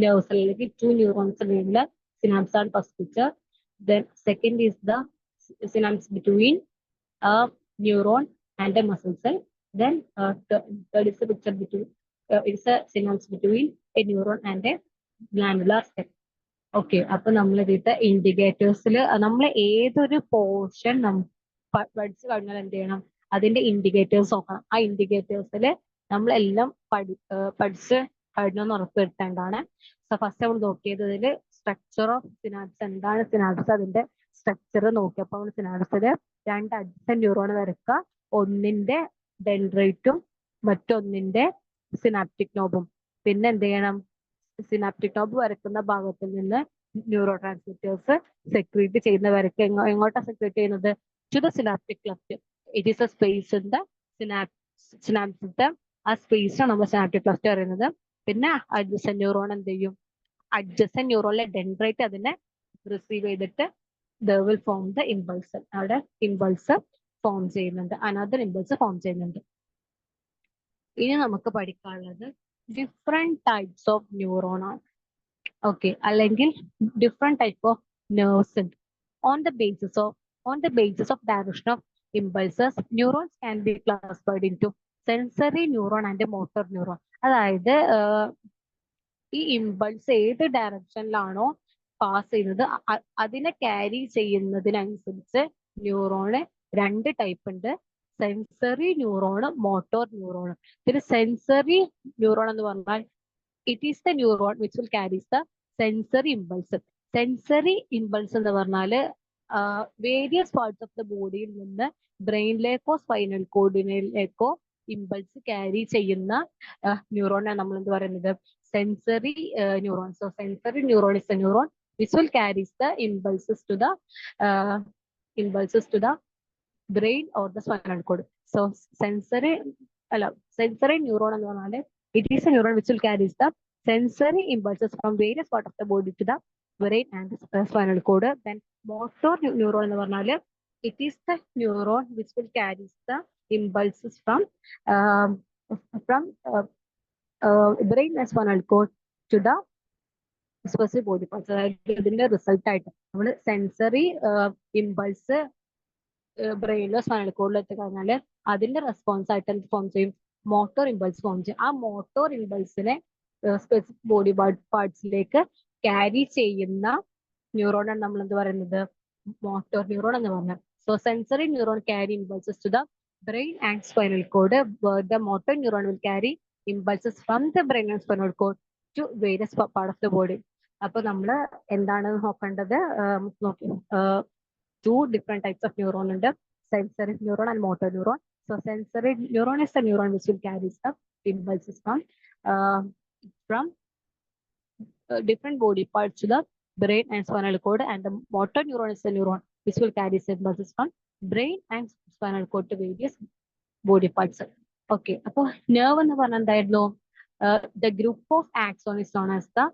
nerves, അല്ലെങ്കിൽ two neurons ഇടയിലുള്ള synapse ആണ് first picture. Then second is the synapse between a neuron and a muscle cell. Then third is the picture between it's a synapse between a neuron and a glandular cell. Okay, അപ്പൊ നമ്മൾ ഇതിന്റെ ഇൻഡിക്കേറ്റേഴ്സിൽ നമ്മൾ ഏതൊരു portion പഠിച്ചു കഴിഞ്ഞാൽ എന്ത് ചെയ്യണം, അതിന്റെ ഇൻഡിക്കേറ്റേഴ്സ് നോക്കണം. ആ ഇൻഡിക്കേറ്റേഴ്സിൽ നമ്മളെല്ലാം പഠിച്ച് കഴിഞ്ഞെന്ന് ഉറപ്പുവരുത്തേണ്ടതാണ്. സോ ഫസ്റ്റ് നമ്മൾ നോക്കിയതിൽ സ്ട്രക്ചർ ഓഫ് സിനാപ്സ്, എന്താണ് സിനാപ്സ്, അതിന്റെ സ്ട്രക്ചർ നോക്കിയപ്പോൾ സിനാപ്സില് 2 അഡ്ജസന്റ് ന്യൂറോൺ വരക്കുക. ഒന്നിന്റെ ഡെൻഡ്രൈറ്റും മറ്റൊന്നിന്റെ സിനാപ്റ്റിക് നോബും. പിന്നെ എന്ത് ചെയ്യണം, സിനാപ്റ്റിക് നോബ് വരക്കുന്ന ഭാഗത്തിൽ നിന്ന് ന്യൂറോ ട്രാൻസ്മിറ്റേഴ്സ് സെക്രീറ്റ് ചെയ്യുന്ന വരക്ക് എങ്ങോട്ടാണ് സെക്രീറ്റ് ചെയ്യുന്നത്, to the synaptic cleft. It is a space in the സിനാപ്സിന്റെ ആ സ്പേസാണ് നമ്മൾ സിനാപ്റ്റിക് ക്ലഫ്റ്റ് പറയുന്നത്. പിന്നെ അഡ്ജസന്റ് ന്യൂറോൺ എന്ത് ചെയ്യും, അഡ്ജസന്റ് ന്യൂറോണിലെ ഡെൻഡ്രൈറ്റ് അതിനെ റിസീവ് ചെയ്തിട്ട് there will form the impulse. അവിടെ ഇമ്പൾസ് ഫോം ചെയ്യുന്നുണ്ട്, അനദർ ഇമ്പൾസ് ഫോം ചെയ്യുന്നുണ്ട്. ഇനി നമുക്ക് പഠിക്കാനുള്ളത് ഡിഫറെന്റ് ടൈപ്സ് ഓഫ് ന്യൂറോൺ ആണ്. ഓക്കെ, അല്ലെങ്കിൽ ഡിഫറെന്റ് ടൈപ്പ് ഓഫ് നെർവ്സ് ഉണ്ട്. On the basis of direction of impulses, neurons can be classified into sensory neuron and motor neuron. അതായത് ഈ ഇമ്പൾസ് ഏത് ഡയറക്ഷനിലാണോ പാസ് ചെയ്യുന്നത് അതിനെ ക്യാരി ചെയ്യുന്നതിനനുസരിച്ച് ന്യൂറോണ് 2 ടൈപ്പ് ഉണ്ട്, സെൻസറി ന്യൂറോണ്, മോട്ടോർ ന്യൂറോണ്. ഇതിൽ സെൻസറി ന്യൂറോൺ എന്ന് പറഞ്ഞാൽ it is the neuron which will carries the sensory impulse. Sensory impulse എന്ന് പറഞ്ഞാല് വേരിയസ് പാർട്സ് ഓഫ് ദ ബോഡിയിൽ നിന്ന് ബ്രെയിനിലേക്കോ സ്പൈനൽ കോഡിലേക്കോ ഇമ്പൾസ് ക്യാരി ചെയ്യുന്ന ന്യൂറോണാണ് നമ്മൾ എന്ത് പറയുന്നത്, sensory neuron. So sensory neuron is A neuron which will carries the impulses to the brain or the spinal cord. So sensory neuron എന്ന് പറഞ്ഞാൽ it is a neuron which will carries the sensory impulses from various part of the body to the brain and spinal cord. Then motor neuron എന്ന് പറഞ്ഞാൽ it is the neuron which will carry the impulses um, from brain and spinal cord to the specific body parts. അതായത് ഇതിന്റെ result ആയിട്ട് നമ്മൾ sensory impulse ബ്രെയിനിലോ spinal കോഡിലോ എത്തിക്കഴിഞ്ഞാൽ അതിന്റെ response ആയിട്ട് എന്ത് ഫോം ചെയ്യും? മോട്ടോർ ഇമ്പൾസ് ഫോം ചെയ്യും. ആ മോട്ടോർ ഇമ്പൾസിനെ സ്പെസിഫിക് ബോഡി പാർട്സിലേക്ക് ക്യാരി ചെയ്യുന്ന ന്യൂറോണാണ് നമ്മൾ എന്ത് പറയുന്നത്? മോട്ടോർ ന്യൂറോൺ എന്ന് പറഞ്ഞത്. So sensory neuron carry impulses to the brain and spinal cord. The motor neuron will carry impulses from the brain and spinal cord to various part of the body. അപ്പൊ നമ്മൾ എന്താണ് നോക്കേണ്ടത്? Two different types of neuron ഉണ്ട്. Sensory neuron and motor neuron. So sensory neuron is the neuron which will carry the impulses from different body parts to the brain and spinal cord, and the motor neuron is the neuron which will carry the impulses from brain and spinal cord to various body parts. Okay, അപ്പോൾ nerve എന്ന് പറഞ്ഞാൽ എന്തായിരുന്നു? The group of axon is known as the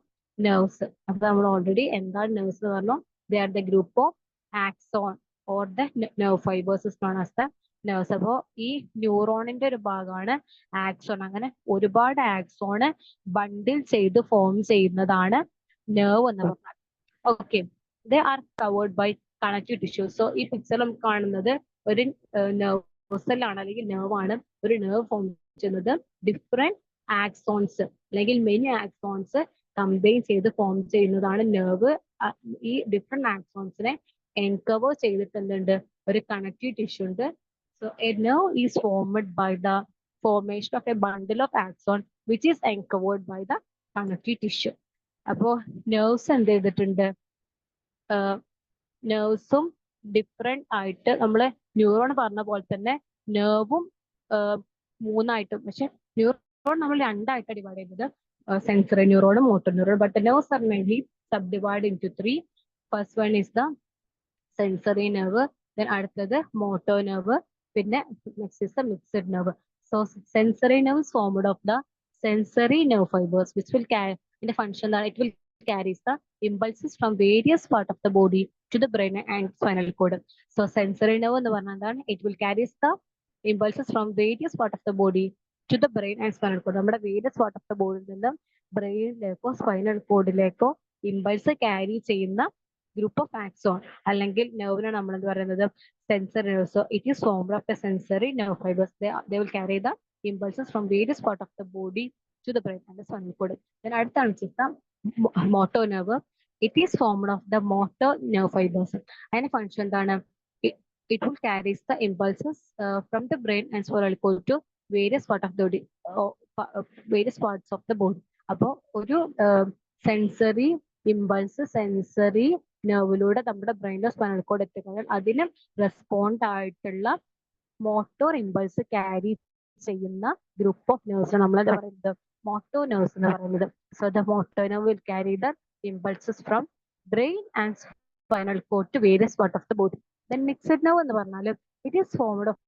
nerves. അപ്പൊ നമ്മൾ already എന്താണ് nerves എന്ന് പറഞ്ഞു? They are the group of axon or the nerve fibers is known as the nerves. അപ്പോ ഈ ന്യൂറോണിന്റെ ഒരു ഭാഗമാണ് ആക്സോൺ. അങ്ങനെ ഒരുപാട് ആക്സോണ് ബണ്ടിൽ ചെയ്ത് ഫോം ചെയ്യുന്നതാണ് നെർവ് എന്ന് പറഞ്ഞാൽ. Okay, they are covered by connective tissues. So ഈ പിക്ചറിൽ നമുക്ക് കാണുന്നത് ഒരു നെർവ് സെല്ലാണ് അല്ലെങ്കിൽ നെർവ് ആണ്. ഒരു നെർവ് ഫോം ചെയ്യുന്നത് ഡിഫറെന്റ് ആക്സോൺസ് അല്ലെങ്കിൽ മെനി ആക്സോൺസ് കമ്പൈൻ ചെയ്ത് ഫോം ചെയ്യുന്നതാണ് നെർവ്. ഈ ഡിഫറെന്റ് ആക്സോൺസിനെ എൻകവർ ചെയ്തിട്ട് എന്തുണ്ട്? ഒരു കണക്റ്റീവ് ടിഷ്യൂ ഉണ്ട്. So a nerve is formed by the formation of a bundle of axon which is encovered by the connective tissue. അപ്പോ nerves എന്ത് ചെയ്തിട്ടുണ്ട്? nervesഉം ഡിഫറെന്റ് ആയിട്ട് നമ്മൾ ന്യൂറോൺ പറഞ്ഞ പോലെ തന്നെ നെർവും മൂന്നായിട്ടും, പക്ഷെ ന്യൂറോൺ നമ്മൾ രണ്ടായിട്ട് ഡിവൈഡ് ചെയ്യുന്നത് സെൻസറി ന്യൂറോണും motor neuron. But nerves are mainly subdivided into three. First one is the sensory nerve, then അടുത്തത് motor nerve, പിന്നെ next is the mixed nerve. So sensory nerve is formed of the sensory nerve fibers which will carry in the function that it will carries the impulses from various part of the body to the brain and spinal cord. So sensory nerve എന്ന് പറഞ്ഞാൽ എന്താണ്? It will carries the impulses from various part of the body to the brain and spinal cord. നമ്മുടെ various part of the body നിന്ന് ബ്രെയിനിലേക്കോ spinal കോഡിലേക്കോ impulse carry ചെയ്യുന്ന group of axon അല്ലെങ്കിൽ നെർവിനെ നമ്മൾ എന്ത് പറയുന്നത്? Sensory nerve. So it is formed of the sensory nerve fibers. They will carry the impulses from various part of the body to the brain and the spinal cord. Then അടുത്താണ് ചിത്രം motor nerve. It is formed of the motor nerve fibers. അതിന്റെ function എന്താണ്? It will carries the impulses from the brain and spinal cord to various part of the body, various parts of the body. അപ്പോൾ ഒരു sensory impulse sensory നെർവിലൂടെ നമ്മുടെ ബ്രെയിനിലോ spinal cord എത്തിക്കഴിഞ്ഞാൽ അതിന് respond ആയിട്ടുള്ള motor impulse carry ചെയ്യുന്ന group of nerves നമ്മൾ എന്താ പറയുന്നത്? മോട്ടോർ നെർവ്സ് എന്ന് പറയുന്നത്. So the motor nerve will carry the impulses from brain and spinal cord to various part of the body. Then mixed nerve എന്ന് പറഞ്ഞാൽ it is formed of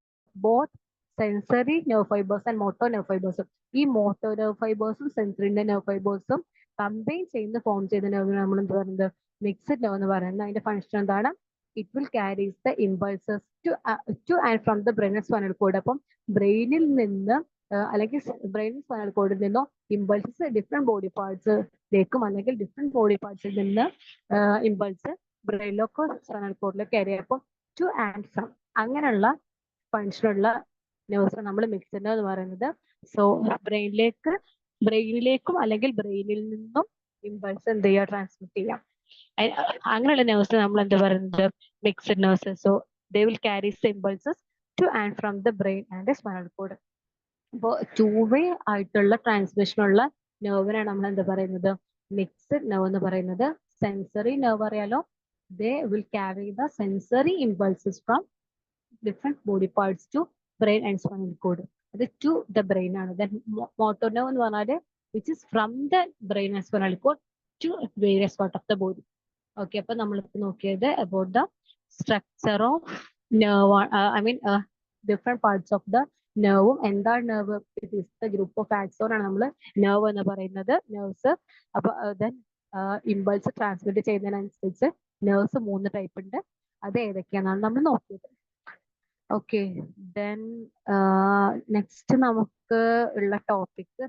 both sensory nerve fibers and motor nerve ഫൈബേഴ്സും. ഈ motor nerve ഫൈബേഴ്സും sensory nerve ഫൈബേഴ്സും combine ചെയ്യുന്ന form ചെയ്ത നെർവിനെ നമ്മൾ എന്ത് പറയുന്നത്? മിക്സഡ് നെർവ് എന്ന് പറയുന്നത്. അതിന്റെ ഫംഗ്ഷൻ എന്താണ്? It will carries the impulses two and from the brain and spinal code. അപ്പം ബ്രെയിനിൽ നിന്ന് അല്ലെങ്കിൽ ബ്രെയിൻ സ്പൈനൽ കോഡിൽ നിന്നോ ഇമ്പൾസസ് ഡിഫറെന്റ് ബോഡി പാർട്സിലേക്കും അല്ലെങ്കിൽ ഡിഫറെന്റ് ബോഡി പാർട്സിൽ നിന്ന് ഇമ്പൾസ് ബ്രെയിനിലേക്കോ സ്പൈനൽ കോഡിലേക്കോ ക്യാരി ചെയ്യും. അപ്പം ടു ആൻഡ് ഫ്രം അങ്ങനെയുള്ള ഫംഗ്ഷനുള്ള നെർവ്സ് നമ്മൾ മിക്സഡ് നെർവ് എന്ന് പറയുന്നത്. സോ ബ്രെയിനിലേക്കും അല്ലെങ്കിൽ ബ്രെയിനിൽ നിന്നും ഇമ്പൾസ് എന്ത് ചെയ്യുക? ട്രാൻസ്മിറ്റ് ചെയ്യാം. അങ്ങനെയുള്ള നെർവ്സ് നമ്മൾ എന്താ പറയുന്നത്? Mixed nerves. So they will carry impulses two and from the brain and spinal code. അപ്പോൾ ടൂ വേ ആയിട്ടുള്ള ട്രാൻസ്മിഷനുള്ള നെർവിനാണ് നമ്മൾ എന്താ പറയുന്നത്? മിക്സഡ് നെർവ് എന്ന് പറയുന്നത്. സെൻസറി നെർവ് അറിയാലോ, they will carry the sensory impulses from different body parts to brain and spinal cord. അത് to the brain ആണ്. ദെൻ മോട്ടോർ നെർവ് എന്ന് പറഞ്ഞാൽ which is from the brain and spinal cord to various part of the body. Okay, അപ്പൊ നമ്മളിപ്പോ നോക്കിയത് about the structure of nerve, I mean different parts of the നെർവും. എന്താണ് nerve? It is the group of axon ആണ് നമ്മൾ nerve എന്ന് പറയുന്നത്. Nerves. അപ്പൊ ദെൻ ഇമ്പൾസ് ട്രാൻസ്മിറ്റ് ചെയ്യുന്നതിനനുസരിച്ച് നെർവ്സ് 3 ടൈപ്പ് ഉണ്ട്. അത് ഏതൊക്കെയാണെന്നാണ് നമ്മൾ നോക്കിയത്. ഓക്കെ, ദെൻ നെക്സ്റ്റ് നമുക്ക് ഉള്ള ടോപ്പിക്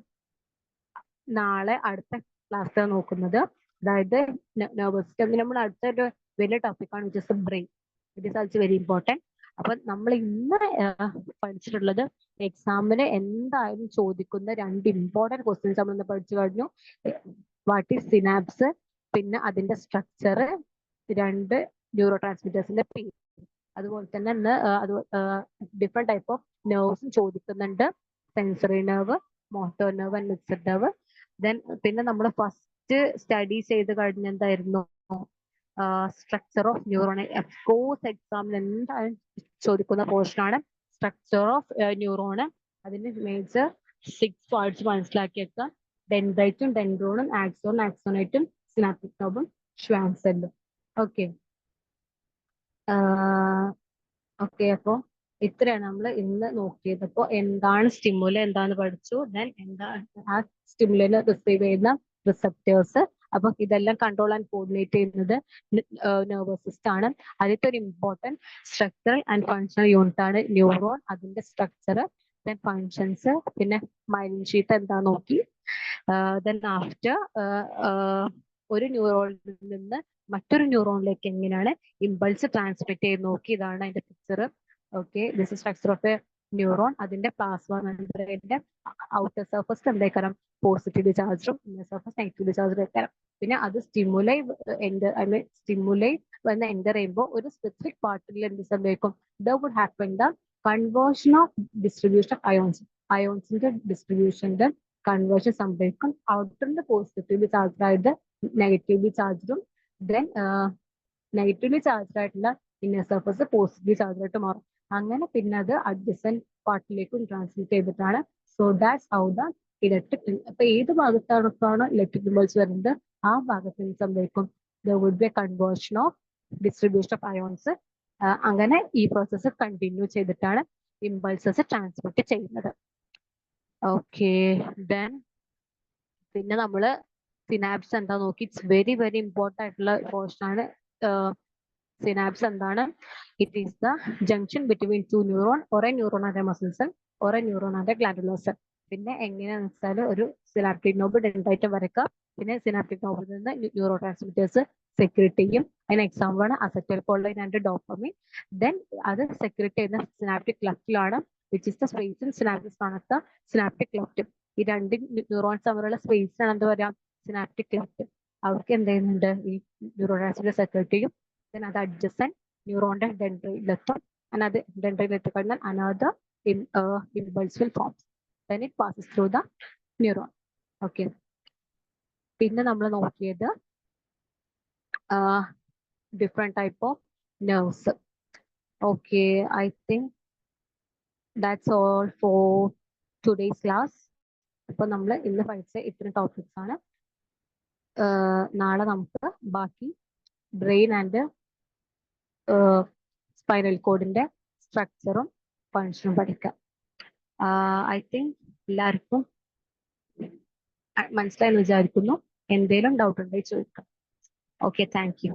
നാളെ അടുത്ത ക്ലാസ്സിൽ നോക്കുന്നത്, അതായത് നെർവസ് സിസ്റ്റം. നമ്മൾ അടുത്തൊരു വലിയ ടോപ്പിക്കാണ് which is brain. It is also very important. അപ്പൊ നമ്മൾ ഇന്ന് പഠിച്ചിട്ടുള്ളത് എക്സാമിന് എന്തായാലും ചോദിക്കുന്ന 2 ഇമ്പോർട്ടൻറ്റ് ക്വസ്റ്റ്യൻസ് നമ്മൾ ഇന്ന് പഠിച്ചു കഴിഞ്ഞു. വാട്ട് ഈസ് സിനാപ്സ്, പിന്നെ അതിന്റെ സ്ട്രക്ചർ, 2 ന്യൂറോ ട്രാൻസ്മിറ്റേഴ്സിന്റെ പേര്. അതുപോലെ തന്നെ ഇന്ന് ഡിഫറെന്റ് ടൈപ്പ് ഓഫ് നെർവ്സും ചോദിക്കുന്നുണ്ട്. Sensory nerve, motor nerve and mixed nerve. Then പിന്നെ നമ്മൾ ഫസ്റ്റ് സ്റ്റഡി ചെയ്ത് കഴിഞ്ഞ എന്തായിരുന്നു, സ്ട്രക്ചർ ഓഫ് ന്യൂറോൺ. കോഴ്സ് എക്സാമിൽ എന്തായാലും ചോദിക്കുന്ന പോർഷൻ ആണ് സ്ട്രക്ചർ ഓഫ് ന്യൂറോൺ. അതിന്റെ മേജർ 6 പാർട്സ് മനസ്സിലാക്കിയേക്കാം. ഡെൻഡ്രൈറ്റും ഡെൻഡ്രോണും ആക്സോണും ആക്സോണൈറ്റും സിനാപ്റ്റിക് നോബും ഷ്വാൻ സെല്ലും. ഓക്കെ ഓക്കെ, അപ്പോൾ ഇത്രയാണ് നമ്മൾ ഇന്ന് നോക്കിയത്. അപ്പോൾ എന്താണ് സ്റ്റിമുല, എന്താന്ന് പഠിച്ചു. ദെൻ എന്താണ് ആ സ്റ്റിമുലിനെ റിസീവ് ചെയ്യുന്ന റിസപ്റ്റേഴ്സ്. അപ്പൊ ഇതെല്ലാം കൺട്രോൾ ആൻഡ് കോർഡിനേറ്റ് ചെയ്യുന്നത് നെർവസ് സിസ്റ്റം ആണ്. ആദ്യത്തെ ഒരു important structural and functional unit ആണ് ന്യൂറോൺ. അതിന്റെ സ്ട്രക്ചർ, ദെൻ ഫങ്ഷൻസ്, പിന്നെ മൈലിൻ ഷീത്ത് എന്താ നോക്കി. ദെൻ ആഫ്റ്റർ ഒരു ന്യൂറോണിൽ നിന്ന് മറ്റൊരു ന്യൂറോണിലേക്ക് എങ്ങനെയാണ് ഇമ്പൾസ് ട്രാൻസ്മിറ്റ് ചെയ്ത് നോക്കി. ഇതാണ് അതിന്റെ picture. Okay, this is structure of A neuron. അതിന്റെ പ്ലാസ്മ മെംബ്രേന്റെ ഔട്ടർ സർഫസ് എന്തായിക്കാരം പോസിറ്റീവ്ലി ചാർജും ഇന്നർ സർഫസ് നെഗറ്റീവ്ലി ചാർജും ആയിക്കാരം. പിന്നെ അത് സ്റ്റിമുലൈ വന്ന് എൻ്റർ ചെയ്യുമ്പോൾ ഒരു സ്പെസിഫിക് പാർട്ടിൽ എന്ത് സംഭവിക്കും, the would happen the conversion of distribution of ions. അയോൺസിന്റെ ഡിസ്ട്രിബ്യൂഷന്റെ കൺവേർഷൻ സംഭവിക്കും. ഔട്ടറിന്റെ പോസിറ്റീവ്ലി ചാർജ് ആയത് നെഗറ്റീവ്ലി ചാർജും, ദെൻ നെഗറ്റീവ്ലി ചാർജ് ആയിട്ടുള്ള ഇന്നർ സർഫസ് പോസിറ്റീവ്ലി ചാർജ് ആയിട്ട് മാറും. അങ്ങനെ പിന്നെ അത് അഡ്ജസന്റ് പാർട്ടിലേക്കും ട്രാൻസ്മിറ്റ് ചെയ്തിട്ടാണ്. So that's how the electric. അപ്പൊ ഏത് ഭാഗത്താണോ ഇലക്ട്രിക് ഇമ്പൾസ് വരുന്നത് ആ ഭാഗത്ത് സംഭവിക്കും there would be a conversion of distribution of ions. അങ്ങനെ ഈ പ്രോസസ്സ് കണ്ടിന്യൂ ചെയ്തിട്ടാണ് ഇമ്പൾസസ് ട്രാൻസ്മിറ്റ് ചെയ്യുന്നത്. ഓക്കെ, ദെൻ പിന്നെ നമ്മള് സിനാപ്സ് എന്താ നോക്കി. ഇറ്റ്സ് വെരി വെരി ഇമ്പോർട്ടൻ്റ് ആയിട്ടുള്ള പോർഷൻ ആണ്. സിനാപ്സ് എന്താണ്? It is the junction between 2 neuron. ഒരേ ന്യൂറോൺ ആൻഡ് മസിൽ സെൽ, ഒരേ ന്യൂറോൺ ആൻഡ് ഗ്ലാൻഡുലർ സെൽ. പിന്നെ എങ്ങനെയാണെന്ന് വെച്ചാൽ ഒരു സിനാപ്റ്റിക് നോബ് ഡെൻഡ്രൈറ്റ് വരയ്ക്കുക. പിന്നെ സിനാപ്റ്റിക് നോബിൽ നിന്ന് ന്യൂറോ ട്രാൻസ്മിറ്റേഴ്സ് സെക്രീറ്റ് ചെയ്യും. അതിന് എക്സാമ്പിൾ ആണ് acetyl choline and dopamine. Then അത് സെക്രീറ്റ് ചെയ്യുന്ന സിനാപ്റ്റിക് ക്ലഫ്റ്റിലാണ്, which is the space in synaptic കാണത്ത സിനാപ്റ്റിക് ക്ലഫ്റ്റ്. ഈ 2 ന്യൂറോൺസ് തമ്മിലുള്ള സ്പേസ് ആണ് എന്താ പറയാ, സിനാപ്റ്റിക് ക്ലഫ്റ്റ്. അവർക്ക് എന്ത് ചെയ്യുന്നുണ്ട്, ഈ ന്യൂറോ ട്രാൻസ്മിറ്റർ സെക്രീറ്റ് ചെയ്യും. Then അത് adjacent neuron dendritem, another dendritem കഴിഞ്ഞാൽ another impulse will form. Then it passes through the neuron. Okay. പിന്നെ നമ്മൾ നോക്കിയത് different type of nerves. Okay, I think that's all for today's class. അപ്പൊ നമ്മൾ ഇന്ന് പഠിച്ച ഇത്രയും ടോപ്പിക്സ് ആണ്. നാളെ നമുക്ക് ബാക്കി ബ്രെയിൻ ആൻഡ് സ്പൈനൽ കോഡിന്റെ സ്ട്രക്ചറും ഫങ്ഷനും പഠിക്കാം. ഐ തിങ്ക് എല്ലാവർക്കും മനസ്സിലായെന്ന് വിചാരിക്കുന്നു. എന്തെങ്കിലും ഡൗട്ട് ഉണ്ടെങ്കിൽ ചോദിക്കാം. Okay, thank you.